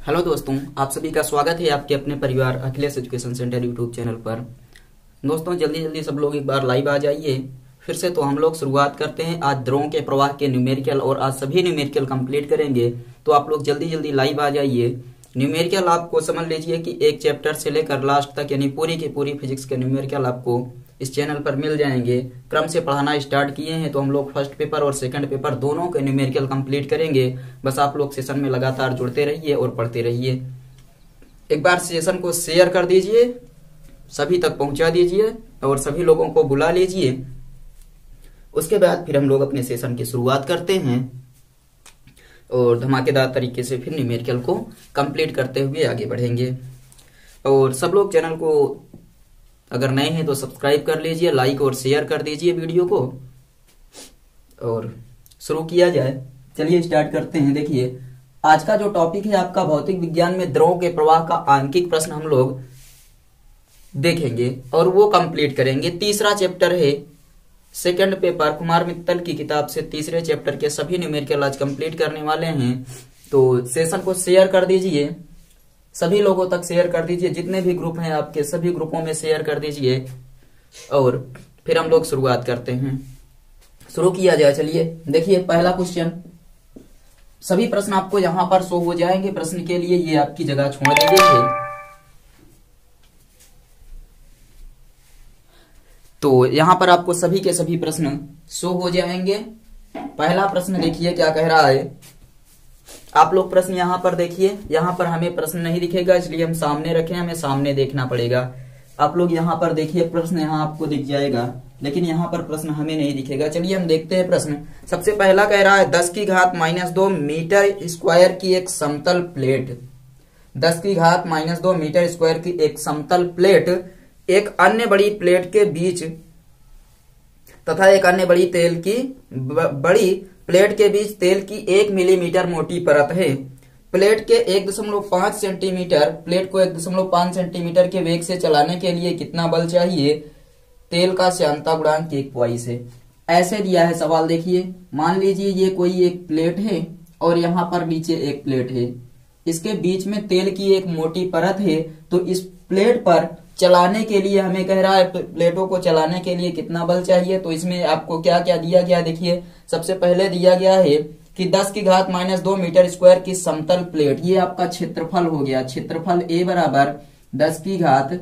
Hello दोस्तों, आप सभी का स्वागत है आपके अपने परिवार Akhilesh education centre YouTube channel पर। दोस्तों जल्दी जल्दी सब लोग एक बार लाइव आ जाइए फिर से। तो हम लोग शुरुआत करते हैं। आज द्रोण के प्रवाह के न्यूमेरिकल और आज सभी न्यूमेरिकल कंप्लीट करेंगे। तो आप लोग जल्दी जल्दी लाइव आ जाइए। न्यूमेरिकल आपको समझ लीजिए कि एक चैप्टर से लेकर लास्ट तक यानी पूरी की पूरी फिजिक्स के न्यूमेरिकल आपको इस चैनल पर मिल जाएंगे। क्रम से पढ़ाना स्टार्ट किए हैं तो हम लोग फर्स्ट पेपर और सेकंड पेपर दोनों के न्यूमेरिकल कंप्लीट करेंगे। बस आप लोग सेशन में लगातार जुड़ते रहिए और पढ़ते रहिए। एक बार सेशन को शेयर कर दीजिए, सभी तक पहुंचा दीजिए और सभी लोगों को बुला लीजिए। उसके बाद फिर हम लोग अपने सेशन की शुरुआत करते हैं और धमाकेदार तरीके से फिर न्यूमेरिकल को कंप्लीट करते हुए आगे बढ़ेंगे। और सब लोग चैनल को अगर नए हैं तो सब्सक्राइब कर लीजिए, लाइक और शेयर कर दीजिए वीडियो को और शुरू किया जाए। चलिए स्टार्ट करते हैं। देखिए आज का जो टॉपिक है आपका भौतिक विज्ञान में द्रव के प्रवाह का आंकिक प्रश्न हम लोग देखेंगे और वो कंप्लीट करेंगे। तीसरा चैप्टर है सेकंड पेपर कुमार मित्तल की किताब से तीसरे चैप्टर के सभी न्यूमेरिकल आज कंप्लीट करने वाले हैं। तो सेशन को शेयर कर दीजिए, सभी लोगों तक शेयर कर दीजिए। जितने भी ग्रुप हैं आपके सभी ग्रुपों में शेयर कर दीजिए और फिर हम लोग शुरुआत करते हैं। शुरू किया जाए। चलिए देखिए पहला क्वेश्चन। सभी प्रश्न आपको यहां पर शो हो जाएंगे। प्रश्न के लिए ये आपकी जगह छोड़ दी गई है। तो यहां पर आपको सभी के सभी प्रश्न शो हो जाएंगे। पहला प्रश्न देखिए क्या कह रहा है। आप लोग प्रश्न यहां पर देखिए। यहां पर हमें प्रश्न नहीं दिखेगा इसलिए हम सामने रखें, हमें सामने देखना पड़ेगा। आप लोग यहां पर देखिए, प्रश्न यहां आपको दिख जाएगा लेकिन यहां पर प्रश्न हमें नहीं दिखेगा। चलिए हम देखते हैं प्रश्न। सबसे पहला कह रहा है 10⁻² मीटर स्क्वायर की एक समतल प्लेट। 10⁻² मीटर स्क्वायर की एक समतल प्लेट एक अन्य बड़ी प्लेट के बीच तथा एक अन्य बड़ी प्लेट के बीच तेल की 1 मिलीमीटर मोटी परत है। प्लेट के 1.5 सेंटीमीटर प्लेट को 1.5 सेंटीमीटर के वेग से चलाने के लिए कितना बल चाहिए? तेल का श्यानता गुणांक 1 है। ऐसे दिया है सवाल। देखिए मान लीजिए ये कोई एक प्लेट है और यहाँ पर नीचे एक प्लेट है। इसके बीच में तेल की एक मोटी परत है। तो इस प्लेट पर चलाने के लिए हमें कह रहा है प्लेटों को चलाने के लिए कितना बल चाहिए। तो इसमें आपको क्या क्या दिया गया देखिए। सबसे पहले दिया गया है कि 10⁻² मीटर स्क्वायर की समतल प्लेट, ये आपका क्षेत्रफल हो गया। क्षेत्रफल A बराबर 10⁻²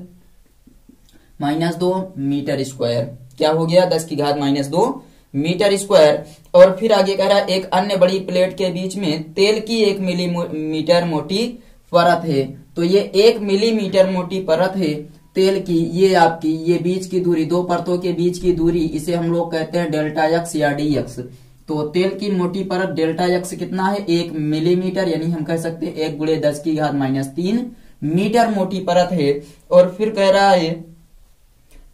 मीटर स्क्वायर। क्या हो गया? 10⁻² मीटर स्क्वायर। और फिर आगे कह रहा है एक अन्य बड़ी प्लेट के बीच में तेल की 1 मिलीमीटर मोटी परत है। तो ये 1 मिलीमीटर मोटी परत है तेल की। ये आपकी ये बीच की दूरी, दो परतों के बीच की दूरी, इसे हम लोग कहते हैं डेल्टा x या dx। तो तेल की मोटी परत डेल्टा x कितना है? 1 मिलीमीटर, यानी हम कह सकते हैं 1 × 10⁻³ मीटर मोटी परत है। और फिर कह रहा है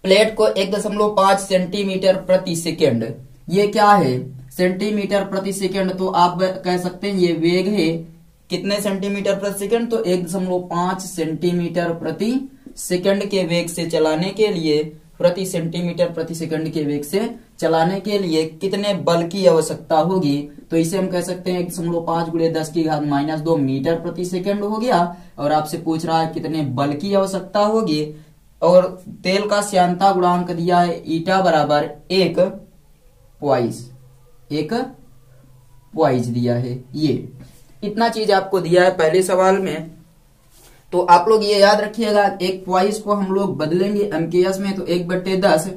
प्लेट को 1.5 सेंटीमीटर प्रति सेकेंड। ये क्या है? सेंटीमीटर प्रति सेकेंड। तो आप कह सकते हैं ये वेग है कितने सेंटीमीटर प्रति सेकेंड? तो 1.5 सेंटीमीटर प्रति सेकंड के वेग से चलाने के लिए, प्रति सेंटीमीटर प्रति सेकंड के वेग से चलाने के लिए कितने बल की आवश्यकता होगी? तो इसे हम कह सकते हैं 1.5 × 10⁻² मीटर प्रति सेकंड हो गया। और आपसे पूछ रहा है कितने बल की आवश्यकता होगी। और तेल का श्यानता गुणांक दिया है ईटा बराबर 1 पॉइज दिया है। ये इतना चीज आपको दिया है पहले सवाल में। तो आप लोग ये याद रखिएगा, 1 पॉइस को हम लोग बदलेंगे एमकेएस में तो 1/10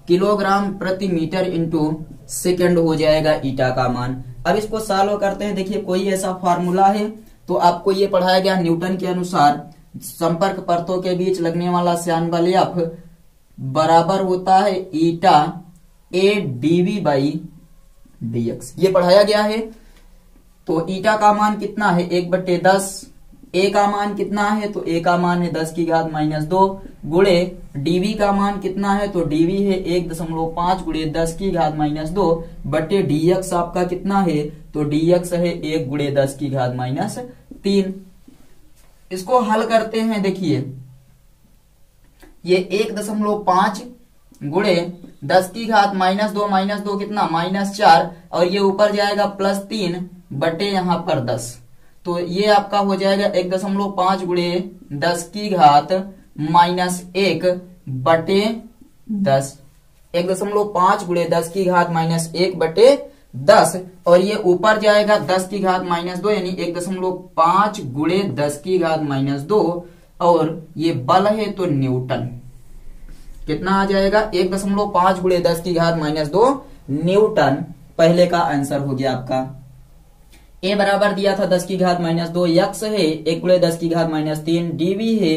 किलोग्राम प्रति मीटर इंटू सेकेंड हो जाएगा ईटा का मान। अब इसको सॉल्व करते हैं। देखिए कोई ऐसा फार्मूला है तो आपको ये पढ़ाया गया न्यूटन के अनुसार संपर्क परतों के बीच लगने वाला श्यान बल F बराबर होता है ईटा AdV/dx। ये पढ़ाया गया है। तो ईटा का मान कितना है? 1/10। ए का मान कितना है? तो ए का मान है 10⁻² गुणे डीवी का मान कितना है? तो डीवी है 1.5 × 10⁻² बटे dx आपका कितना है? तो dx है 1 × 10⁻³ इसको हल करते हैं। देखिए ये 1.5 गुणे 10⁻² कितना? -4 और ये ऊपर जाएगा +3 बटे यहाँ पर 10। तो ये आपका हो जाएगा 1.5 गुणे 10 की घात माइनस 1 बटे 10। 1.5 गुणे 10 की घात माइनस 1 बटे 10 और ये ऊपर जाएगा 10 की घात माइनस 2 यानी 1.5 गुणे 10 की घात माइनस 2 और ये बल है तो न्यूटन। कितना आ जाएगा 1.5 गुणे 10 की घात माइनस 2 न्यूटन। पहले का आंसर हो गया आपका। ए बराबर दिया था 10 की घात माइनस 2, यक्स है 1 गुणे 10 की घात माइनस 3, डीवी है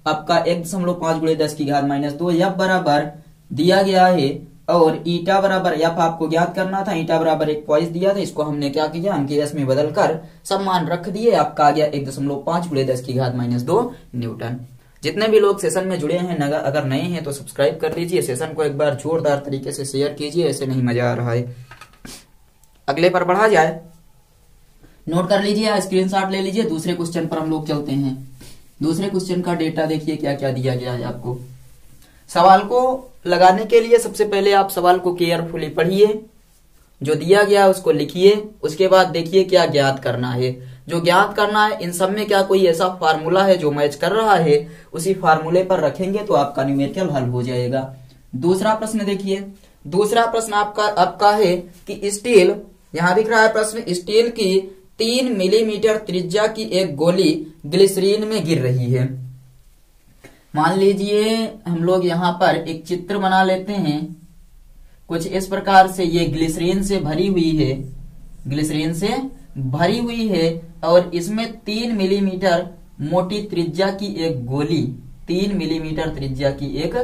आपका 1.5 गुणे 10 की घात माइनस 2, एफ बराबर दिया गया है और ईटा बराबर एफ आपको ज्ञात करना था। ईटा बराबर 1 पॉइंट दिया था, इसको हमने क्या किया अंक एस में बदलकर सब मान रख दिए। आपका आ गया 1.5 गुणे 10 की घात माइनस 2 न्यूटन। जितने भी लोग सेशन में जुड़े हैं अगर नए हैं तो सब्सक्राइब कर लीजिए, सेशन को एक बार जोरदार तरीके से शेयर कीजिए, ऐसे नहीं मजा आ रहा है। अगले पर बढ़ा जाए, नोट कर लीजिए, स्क्रीनशॉट ले लीजिए। दूसरे क्वेश्चन पर हम लोग चलते हैं। दूसरे क्वेश्चन का डेटा देखिए क्या क्या दिया गया है आपको। सवाल को लगाने के लिए सबसे पहले आप सवाल को केयरफुली पढ़िए, जो दिया गया उसको लिखिए, उसके बाद देखिए क्या ज्ञात करना है। जो ज्ञात करना है इन सब में क्या कोई ऐसा फार्मूला है जो मैच कर रहा है, उसी फार्मूले पर रखेंगे तो आपका न्यूमेरिकल हल हो जाएगा। दूसरा प्रश्न देखिए। दूसरा प्रश्न आपका है कि स्टील, यहां दिख रहा है प्रश्न, स्टील की 3 मिलीमीटर त्रिज्या की एक गोली ग्लिसरीन में गिर रही है। मान लीजिए हम लोग यहाँ पर एक चित्र बना लेते हैं कुछ इस प्रकार से। ये ग्लिसरीन से भरी हुई है, ग्लिसरीन से भरी हुई है और इसमें 3 मिलीमीटर मोटी त्रिज्या की एक गोली, 3 मिलीमीटर त्रिज्या की एक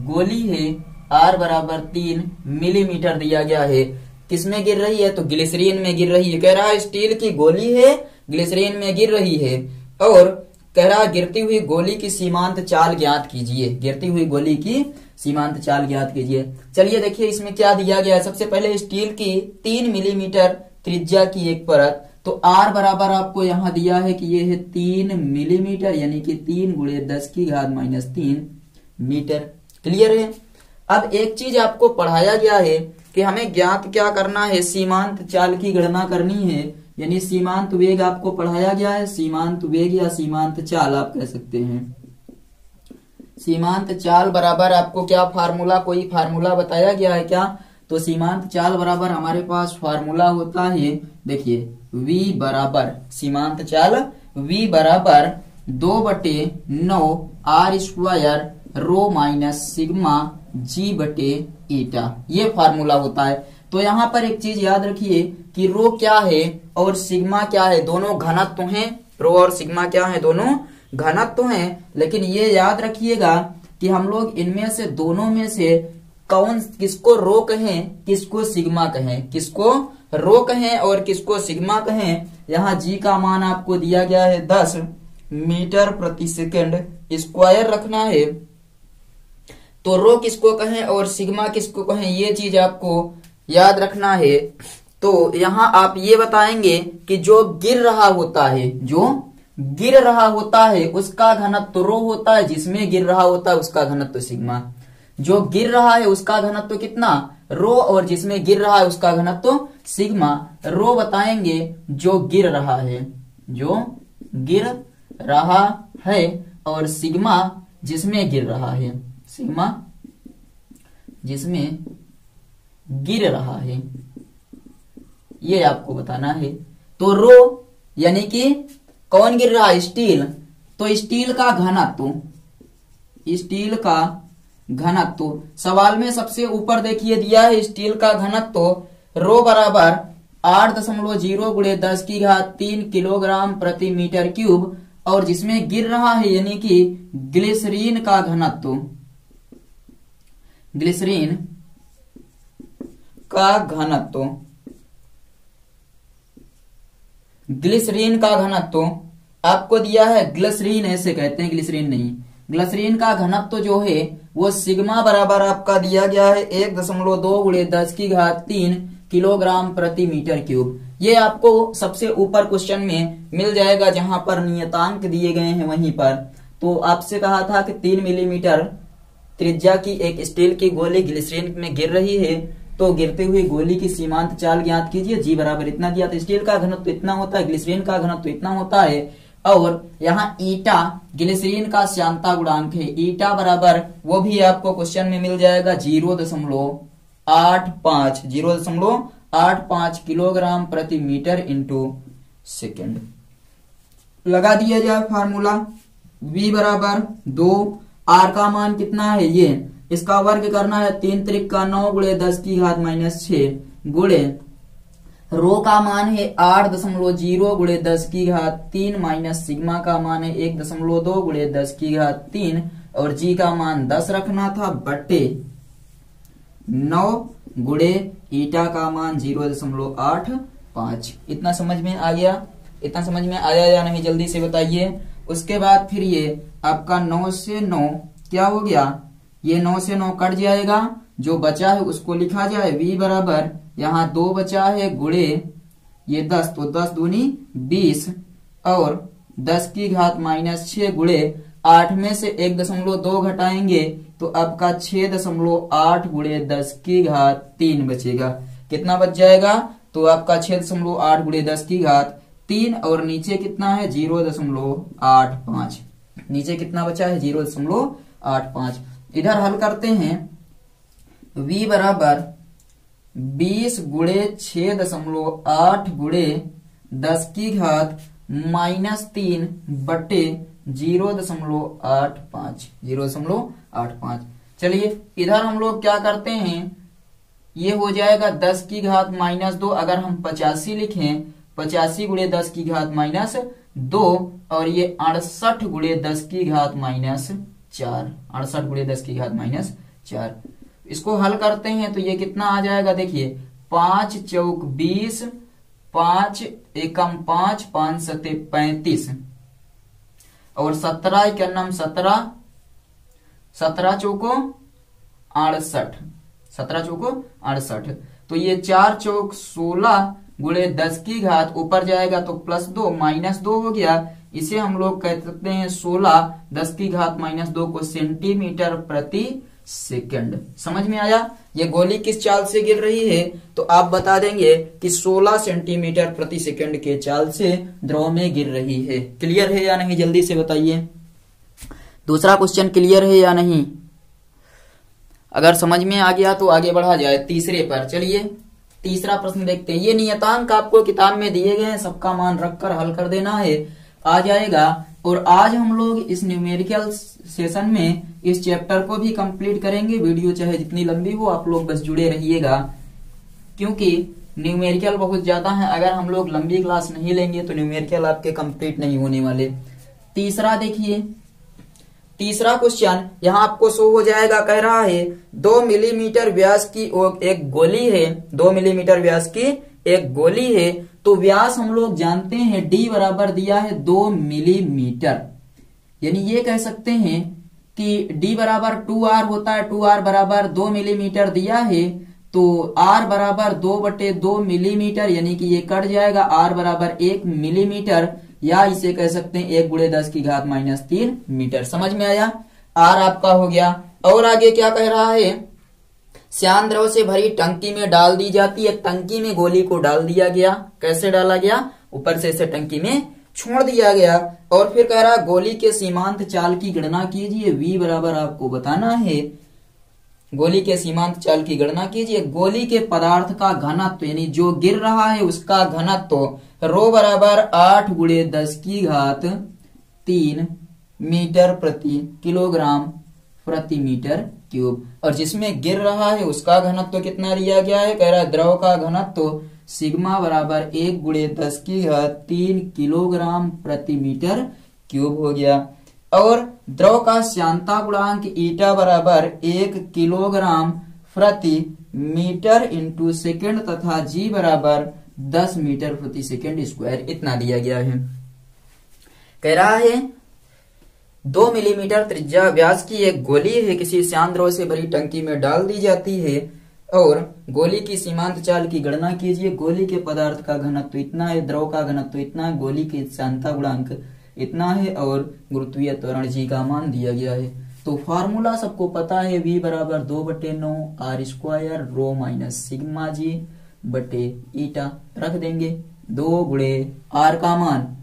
गोली है। आर बराबर 3 मिलीमीटर दिया गया है। किसमें गिर रही है? तो ग्लिसरीन में गिर रही है। कह रहा है स्टील की गोली है, ग्लिसरीन में गिर रही है और कह रहा गिरती हुई गोली की सीमांत चाल ज्ञात कीजिए। गिरती हुई गोली की सीमांत चाल ज्ञात कीजिए। चलिए देखिए इसमें क्या दिया गया है। सबसे पहले स्टील की 3 मिलीमीटर त्रिज्या की एक परत, तो आर बराबर आपको यहां दिया है कि ये है 3 मिलीमीटर यानी कि 3 गुणे 10 की घात माइनस 3 मीटर। क्लियर है। अब एक चीज आपको पढ़ाया गया है कि हमें ज्ञात क्या करना है, सीमांत चाल की गणना करनी है, यानी सीमांत वेग आपको पढ़ाया गया है। सीमांत वेग या सीमांत चाल आप कह सकते हैं। सीमांत चाल बराबर आपको क्या फार्मूला, कोई फार्मूला बताया गया है क्या? तो सीमांत चाल बराबर हमारे पास फार्मूला होता है, देखिए v बराबर, सीमांत चाल v बराबर 2/9 r square rho minus sigma g बटे ईटा, ये फार्मूला होता है। तो यहाँ पर एक चीज याद रखिए कि रो क्या है और सिग्मा क्या है, दोनों घनत्व हैं। रो और सिग्मा क्या है? दोनों घनत्व हैं। लेकिन ये याद रखिएगा कि हम लोग इनमें से दोनों में से कौन, किसको रो कहें किसको सिग्मा कहें, किसको रो कहें और किसको सिग्मा कहें। यहाँ जी का मान आपको दिया गया है 10 मीटर प्रति सेकंड स्क्वायर रखना है। तो रो किसको कहें और सिग्मा किसको कहें, ये चीज आपको याद रखना है। तो यहां आप ये बताएंगे कि जो गिर रहा होता है, जो गिर रहा होता है उसका घनत्व रो होता है, जिसमें गिर रहा होता है उसका घनत्व सिग्मा। जो गिर रहा है उसका घनत्व कितना? रो, और जिसमें गिर रहा है उसका घनत्व सिग्मा। रो बताएंगे जो गिर रहा है, जो गिर रहा है, और सिग्मा जिसमें गिर रहा है, सिग्मा जिसमें गिर रहा है, ये आपको बताना है। तो रो यानी कि कौन गिर रहा है? स्टील। तो स्टील का घनत्व, स्टील का घनत्व सवाल में सबसे ऊपर देखिए दिया है स्टील का घनत्व रो बराबर 8.0 गुणे 10 की घात 3 किलोग्राम प्रति मीटर क्यूब, और जिसमें गिर रहा है यानी कि ग्लिसरीन का घनत्व, ग्लिसरीन का घनत्व, ग्लिसरीन का घनत्व आपको दिया है, ग्लिसरीन ऐसे कहते हैं, ग्लिसरीन नहीं, ग्लिसरीन का घनत्व जो है वो सिग्मा बराबर आपका दिया गया है 1.2 गुणे 10 की घात 3 किलोग्राम प्रति मीटर क्यूब। ये आपको सबसे ऊपर क्वेश्चन में मिल जाएगा जहां पर नियतांक दिए गए हैं वहीं पर। तो आपसे कहा था कि 3 मिलीमीटर त्रिज्या की एक स्टील की गोली ग्लिसरीन में गिर रही है, तो गिरते हुए गोली की सीमांत चाल ज्ञात कीजिए। जी बराबर इतना दिया, तो स्टील का घनत्व इतना होता है, ग्लिसरीन का घनत्व इतना होता है, और यहाँ ईटा ग्लिसरीन का श्यानता गुणांक है, ईटा बराबर वो भी आपको क्वेश्चन में मिल जाएगा 0.85 किलोग्राम प्रति मीटर इंटू सेकेंड। लगा दिया जाए फार्मूला, V बराबर 2, R का मान कितना है, ये इसका वर्ग करना है 3 त्रिक का 9 गुणे 10 की घात -6 गुणे रो का मान है 8.0 गुणे 10 की घात 3 माइनस सिग्मा का मान है 1.2 गुणे 10 की घात 3 और जी का मान 10 रखना था बटे 9 गुणे ईटा का मान 0.85। इतना समझ में आ गया? इतना समझ में आया या नहीं जल्दी से बताइए। उसके बाद फिर ये आपका 9 से 9 क्या हो गया, ये 9 से 9 कट जाएगा, जो बचा है उसको लिखा जाए V बराबर यहाँ 2 बचा है गुणे ये 10, तो 10 दूनी 20 और 10 की घात -6 गुणे 8 में से 1.2 घटाएंगे तो आपका 6.8 गुणे 10 की घात 3 बचेगा। कितना बच जाएगा? तो आपका 6.8 गुणे 10 की घात 3 और नीचे कितना है 0.85। नीचे कितना बचा है 0.85। इधर हल करते हैं, V बराबर 20 गुणे 6.8 गुणे 10 की घात -3 बटे 0.85। चलिए इधर हम लोग क्या करते हैं, ये हो जाएगा 10 की घात -2, अगर हम 85 लिखें 85 गुणे 10 की घात -2 और ये 68 गुणे 10 की घात -4, 68 गुणे 10 की घात -4। इसको हल करते हैं तो ये कितना आ जाएगा, देखिए 5 चौक 20, 5 एकम 5, 5 सते 35 और 17 एकम 17, 17 चौको 68, 17 चौको 68। तो ये 4 चौक 16 गुणे 10 की घात ऊपर जाएगा तो +2 -2 हो गया। इसे हम लोग कह सकते हैं 16 10 की घात -2 को सेंटीमीटर प्रति सेकंड। समझ में आया? ये गोली किस चाल से गिर रही है तो आप बता देंगे कि 16 सेंटीमीटर प्रति सेकंड के चाल से द्रव में गिर रही है। क्लियर है या नहीं जल्दी से बताइए। दूसरा क्वेश्चन क्लियर है या नहीं? अगर समझ में आ गया तो आगे बढ़ा जाए तीसरे पर। चलिए तीसरा प्रश्न देखते हैं। ये नियतांक आपको किताब में दिए गए हैं, सबका मान रखकर हल कर देना है, आ जाएगा। और आज हम लोग इस न्यूमेरिकल सेशन में इस चैप्टर को भी कंप्लीट करेंगे। वीडियो चाहे जितनी लंबी हो आप लोग बस जुड़े रहिएगा, क्योंकि न्यूमेरिकल बहुत ज्यादा है। अगर हम लोग लंबी क्लास नहीं लेंगे तो न्यूमेरिकल आपके कंप्लीट नहीं होने वाले। तीसरा देखिए, तीसरा क्वेश्चन यहाँ आपको शो हो जाएगा, कह रहा है 2 मिलीमीटर व्यास की एक गोली है, 2 मिलीमीटर व्यास की एक गोली है। तो व्यास हम लोग जानते हैं D बराबर दिया है 2 मिलीमीटर, यानी ये कह सकते हैं कि D बराबर 2R होता है। 2R बराबर 2 मिलीमीटर दिया है तो R बराबर 2/2 मिलीमीटर, यानी कि ये कट जाएगा। R बराबर 1 मिलीमीटर, या इसे कह सकते हैं 1 गुणे 10 की घात -3 मीटर। समझ में आया? R आपका हो गया। और आगे क्या कह रहा है, श्यान द्रव से भरी टंकी में डाल दी जाती है। टंकी में गोली को डाल दिया गया। कैसे डाला गया? ऊपर से इसे टंकी में छोड़ दिया गया। और फिर कह रहा गोली के सीमांत चाल की गणना कीजिए। V बराबर आपको बताना है, गोली के सीमांत चाल की गणना कीजिए। गोली के पदार्थ का घनत्व यानी जो गिर रहा है उसका घनत्व रो बराबर 8 गुणे 10 की घात 3 मीटर प्रति किलोग्राम प्रति मीटर क्यूब। और जिसमें गिर रहा है उसका घनत्व कितना दिया गया है, कह रहा है द्रव का घनत्व सिग्मा बराबर 1 गुणे 10 की घात 3 किलोग्राम प्रति मीटर क्यूब हो गया। और द्रव का श्यानता गुणांक ईटा बराबर 1 किलोग्राम प्रति मीटर इंटू सेकेंड तथा जी बराबर 10 मीटर प्रति सेकेंड स्क्वायर, इतना दिया गया है। कह रहा है 2 मिलीमीटर त्रिज्या व्यास की एक गोली है, किसी श्यान द्रव से भरी टंकी में डाल दी जाती है और गोली की सीमांत चाल की गणना कीजिए। गोली के पदार्थ का घनत्व इतना है, द्रव का घनत्व इतना है, गोली की श्यानता गुणांक इतना है और गुरुत्वीय त्वरण जी का मान दिया गया है। तो फार्मूला सबको पता है, v बराबर 2/9 r square rho minus sigma g बटे ईटा। रख देंगे 2 गुणे आर का मान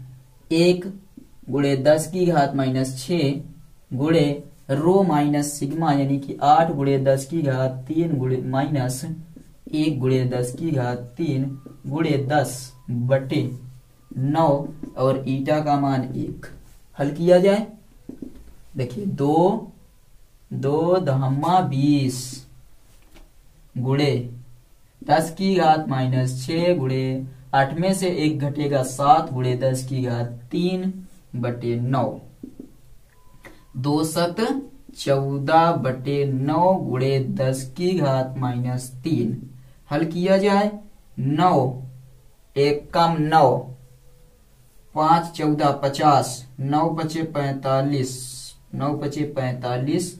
1 गुणे 10 की घात माइनस 6 गुणे रो माइनस सिग्मा यानी कि 8 गुणे 10 की घात 3 गुणे माइनस 1 गुणे 10 की घात 3 गुणे 10 बटे 9 और ईटा का मान 1। हल किया जाए, देखिए 2 दहम्मा 20 गुणे 10 की घात माइनस 6 गुणे 8 में से 1 घटेगा 7 गुणे 10 की घात 3 बटे 9। 2 सत 14 बटे 9 गुणे 10 की घात माइनस 3। हल किया जाए 9 1 कम 9 5 14 50 9 पचे 45 9 पचे 45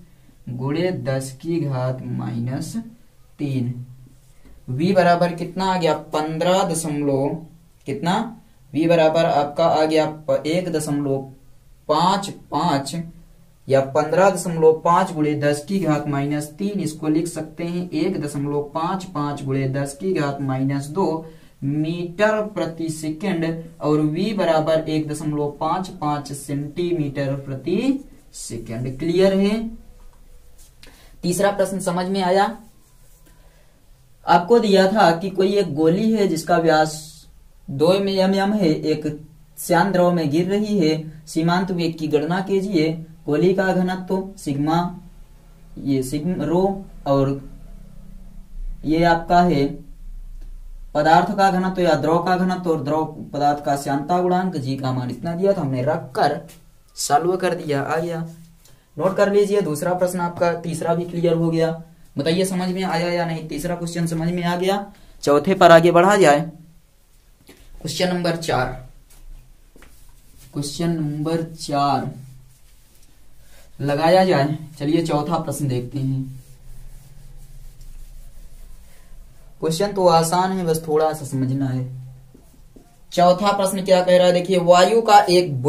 गुणे 10 की घात माइनस 3। v बराबर कितना आ गया 15 कितना v बराबर आपका आ गया 1.55 या 15.5 गुणे 10 की घात माइनस 3। इसको लिख सकते हैं 1.55 गुणे 10 की घात माइनस 2 मीटर प्रति सेकंड और v बराबर 1.55 सेंटीमीटर प्रति सेकंड। क्लियर है। तीसरा प्रश्न समझ में आया। आपको दिया था कि कोई एक गोली है जिसका व्यास 2 mm है, एक श्यान द्रव में गिर रही है, सीमांत वेग की गणना कीजिए। गोली का घनत्व सिग्मा, ये सिग्मा रो, और ये आपका है पदार्थ का घनत्व या द्रव का घनत्व और द्रव पदार्थ का श्यानता गुणांक जी का मान इतना दिया था, हमने रख कर सॉल्व कर दिया, आ गया। नोट कर लीजिए। दूसरा प्रश्न आपका, तीसरा भी क्लियर हो गया। बताइए समझ में आया या नहीं। तीसरा क्वेश्चन समझ में आ गया। चौथे पर आगे बढ़ा जाए। क्वेश्चन नंबर 4, क्वेश्चन नंबर 4 लगाया जाए। चलिए चौथा प्रश्न देखते हैं। क्वेश्चन तो आसान है, बस थोड़ा सा समझना है। चौथा प्रश्न क्या कह रहा है, देखिए वायु का एक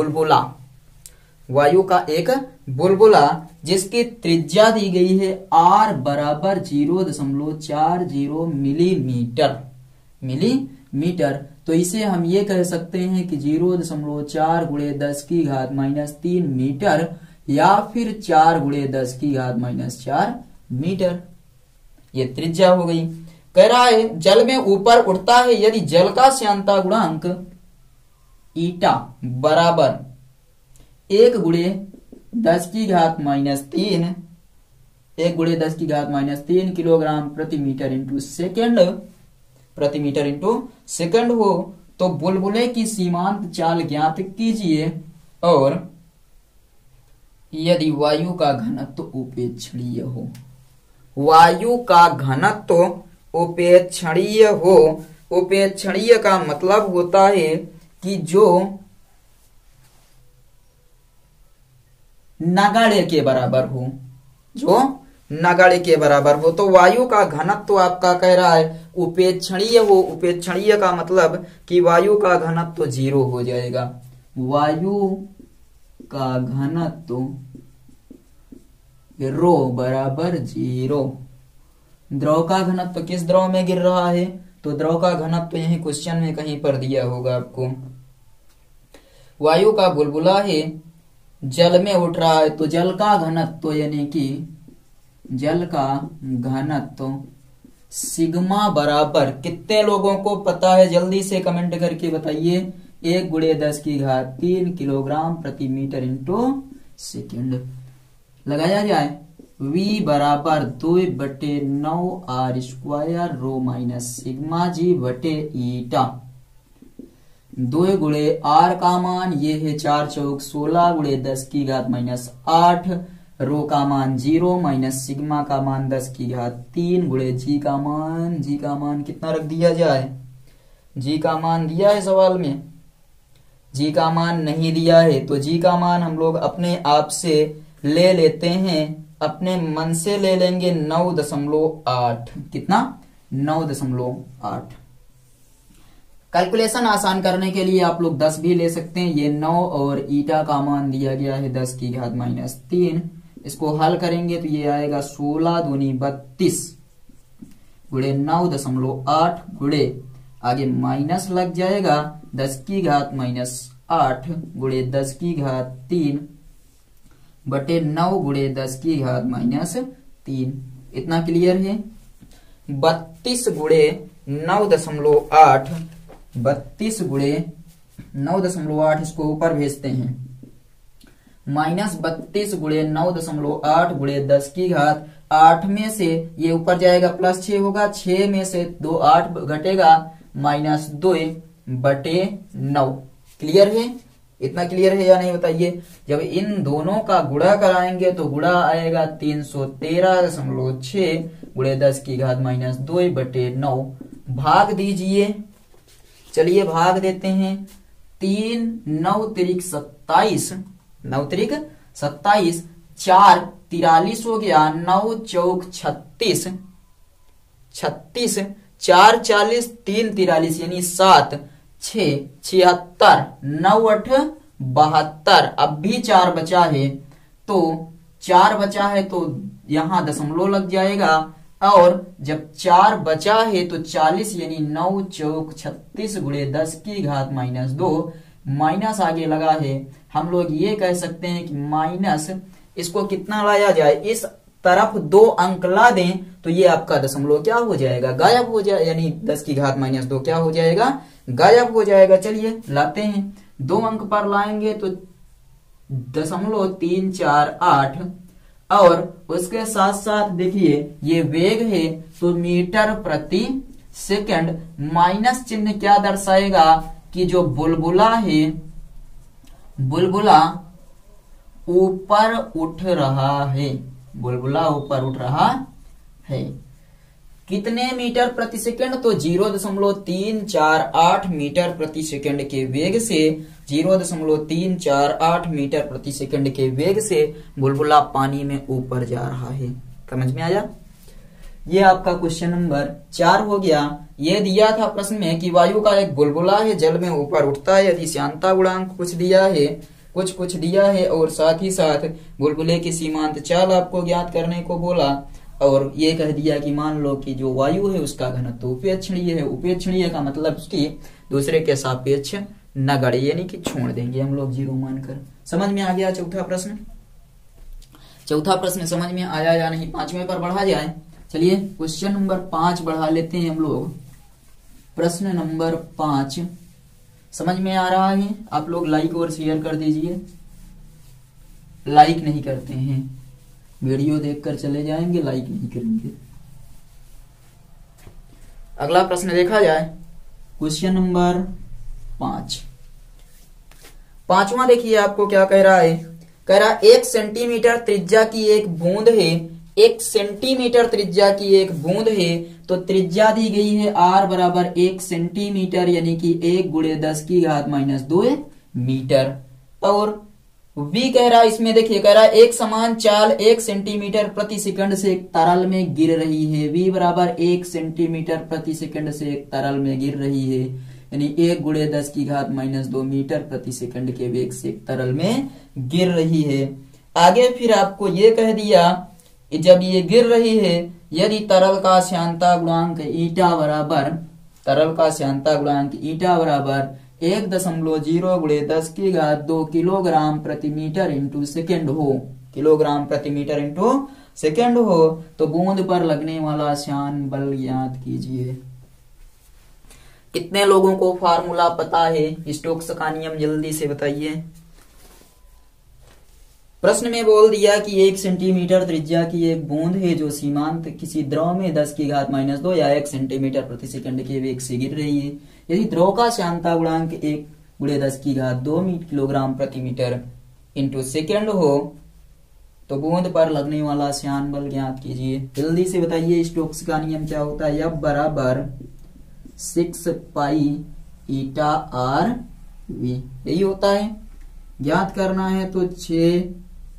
बुलबुला जिसकी त्रिज्या दी गई है r बराबर 0.40 मिलीमीटर, तो इसे हम ये कह सकते हैं कि 0.4 गुणे 10 की घात माइनस 3 मीटर या फिर 4 गुणे 10 की घात माइनस 4 मीटर। ये त्रिज्या हो गई। कह रहा है जल में ऊपर उठता है यदि जल का श्यानता गुणांक ईटा बराबर 1 गुणे 10 की घात माइनस 3 1 गुणे 10 की घात माइनस 3 किलोग्राम प्रति मीटर इंटू सेकंड हो तो बुलबुले की सीमांत चाल ज्ञात कीजिए और यदि वायु का घनत्व उपेक्षणीय हो। वायु का घनत्व उपेक्षणीय हो। उपेक्षणीय का मतलब होता है कि जो नगण्य के बराबर हो, जो नगण्य के बराबर हो। तो वायु का घनत्व आपका कह रहा है उपेक्षणीय हो। उपेक्षणीय का मतलब कि वायु का घनत्व 0 हो जाएगा। वायु का घनत्व रो बराबर 0। द्रव का घनत्व किस द्रव में गिर रहा है, तो द्रव का घनत्व यही क्वेश्चन में कहीं पर दिया होगा आपको। वायु का बुलबुला है, जल में उठ रहा है, तो जल का घनत्व यानी कि जल का घनत्व सिग्मा बराबर, कितने लोगों को पता है जल्दी से कमेंट करके बताइए। 1 गुणे 10 की घात 3 किलोग्राम प्रति मीटर इंटू सेकेंड। लगाया जाए v बराबर 2/9 r square rho minus sigma g बटे ईटा। 2 गुणे r का मान ये है 4 चौक 16 गुणे 10 की घात माइनस 8, रो का मान 0 माइनस सिग्मा का मान 10 की घात 3 गुणे जी का मान कितना रख दिया जाए। जी का मान दिया है सवाल में, जी का मान नहीं दिया है, तो जी का मान हम लोग अपने आप से ले लेते हैं, अपने मन से ले लेंगे 9.8। कितना 9.8। कैलकुलेशन आसान करने के लिए आप लोग 10 भी ले सकते हैं। ये 9 और ईटा का मान दिया गया है 10 की घात माइनस 3। इसको हल करेंगे तो ये आएगा 16 दूनी 32 गुणे 9.8 गुणे आगे माइनस लग जाएगा 10 की घात -8 गुणे 10 की घात 3 बटे 9 गुणे 10 की घात -3। इतना क्लियर है। 32 गुणे 9.8 32 गुणे 9.8 इसको ऊपर भेजते हैं -32 गुणे 9.8 गुणे 10 की घात 8 में से ये ऊपर जाएगा +6 होगा, 6 में से 2 8 घटेगा -2 बटे 9। क्लियर है? इतना क्लियर है या नहीं बताइए। जब इन दोनों का गुणा कराएंगे तो गुणा आएगा 313.6 गुणे 10 की घात -2 बटे 9। भाग दीजिए, चलिए भाग देते हैं। 3 9 त्रिक 27 9 त्रिक 27 4 43 हो गया, 9 चौक 36 36 4 40 3 43 यानी 7 6 76 9 8 72। अब भी 4 बचा है तो 4 बचा है तो यहां दशमलव लग जाएगा और जब 4 बचा है तो 40 यानी 9 चौक 36 गुणे 10 की घात -2 माइनस आगे लगा है। हम लोग ये कह सकते हैं कि माइनस इसको कितना लाया जाए, इस तरफ 2 अंक ला दें तो ये आपका दशमलव क्या हो जाएगा, गायब हो जाए, यानी 10 की घात -2 क्या हो जाएगा, गायब हो जाएगा। चलिए लाते हैं, 2 अंक पर लाएंगे तो 0.348 और उसके साथ साथ देखिए ये वेग है तो मीटर प्रति सेकंड। माइनस चिन्ह क्या दर्शाएगा कि जो बुलबुला है, बुलबुला ऊपर उठ रहा है, बुलबुला ऊपर उठ रहा है। कितने मीटर प्रति सेकंड, तो 0.348 मीटर प्रति सेकंड के वेग से 0.348 मीटर प्रति सेकंड के वेग से बुलबुला पानी में ऊपर जा रहा है। समझ में आया? ये आपका क्वेश्चन नंबर 4 हो गया। ये दिया था प्रश्न में कि वायु का एक बुलबुला है, जल में ऊपर उठता है, यदि श्यानता गुणांक कुछ दिया है, कुछ दिया है और साथ ही साथ बुलबुले की सीमांत चाल आपको ज्ञात करने को बोला और ये कह दिया कि मान लो कि जो वायु है उसका घनत्व उपेक्षणीय है। उपेक्षणीय का मतलब उसकी दूसरे के सापेक्ष नगण्य, यानी कि छोड़ देंगे हम लोग 0 मानकर। समझ में आ गया चौथा प्रश्न? चौथा प्रश्न समझ में आया या नहीं? 5वें पर बढ़ा जाए। चलिए क्वेश्चन नंबर 5 बढ़ा लेते हैं हम लोग। प्रश्न नंबर 5 समझ में आ रहा है? आप लोग लाइक और शेयर कर दीजिए। लाइक नहीं करते हैं, वीडियो देखकर चले जाएंगे, लाइक नहीं करेंगे। अगला प्रश्न देखा जाए, क्वेश्चन नंबर 5। 5वां देखिए आपको क्या कह रहा है। कह रहा 1 सेंटीमीटर त्रिज्या की एक बूंद है, 1 सेंटीमीटर त्रिज्या की एक बूंद है तो त्रिज्या दी गई है r बराबर 1 सेंटीमीटर यानी कि 1 गुणे 10 की घात -2 मीटर। और v कह रहा है, इसमें देखिए कह रहा है एक समान चाल 1 सेंटीमीटर प्रति सेकंड से एक तरल में गिर रही है। v बराबर 1 सेंटीमीटर प्रति सेकंड से एक तरल में गिर रही है, यानी 1 गुणे 10 की घात -2 मीटर प्रति सेकंड के वेग से एक तरल में गिर रही है। आगे फिर आपको ये कह दिया जब ये गिर रही है, यदि तरल का श्यानता गुणांक ईटा बराबर, तरल का श्यानता गुणांक ईटा बराबर 1.0 गुणे 10 की घात 2 किलोग्राम प्रति मीटर इंटू सेकेंड हो, किलोग्राम प्रति मीटर इंटू सेकेंड हो, तो बूंद पर लगने वाला श्यान बल ज्ञात कीजिए। कितने लोगों को फार्मूला पता है स्टोक्स का नियम, जल्दी से बताइए। प्रश्न में बोल दिया कि 1 सेंटीमीटर त्रिज्या की एक बूंद है जो सीमांत किसी द्रव में 10 की घात -2 या 1 सेंटीमीटर प्रति सेकंड के वेग से गिर रही है। यदि द्रव का श्यानता गुणांक 1 गुणे 10 की घात 2 किलोग्राम प्रति मीटर इंटू सेकेंड हो तो बूंद पर लगने वाला श्यान बल ज्ञात कीजिए। जल्दी से बताइए स्टोक्स का नियम क्या होता है। F बराबर 6 पाई ईटा r v, यही होता है। ज्ञात करना है तो 6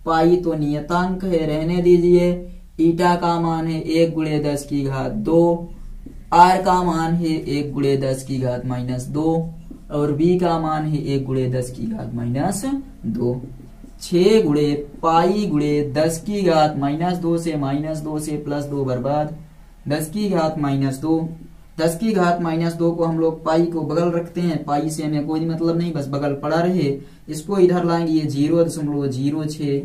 पाई तो नियतांक है, रहने दीजिए। ईटा का मान है 1 गुणे 10 की घात 2, r का मान है 1 गुणे 10 की घात -2 और v का मान है 1 गुणे 10 की घात -2। 6 गुणे पाई गुणे 10 की घात -2 से -2 से +2 बर्बाद 10 की घात -2। 10 की घात -2 को हम लोग पाई को बगल रखते हैं, पाई से हमें कोई मतलब नहीं, बस बगल पड़ा रहे। इसको इधर लाएंगे, ये 0.06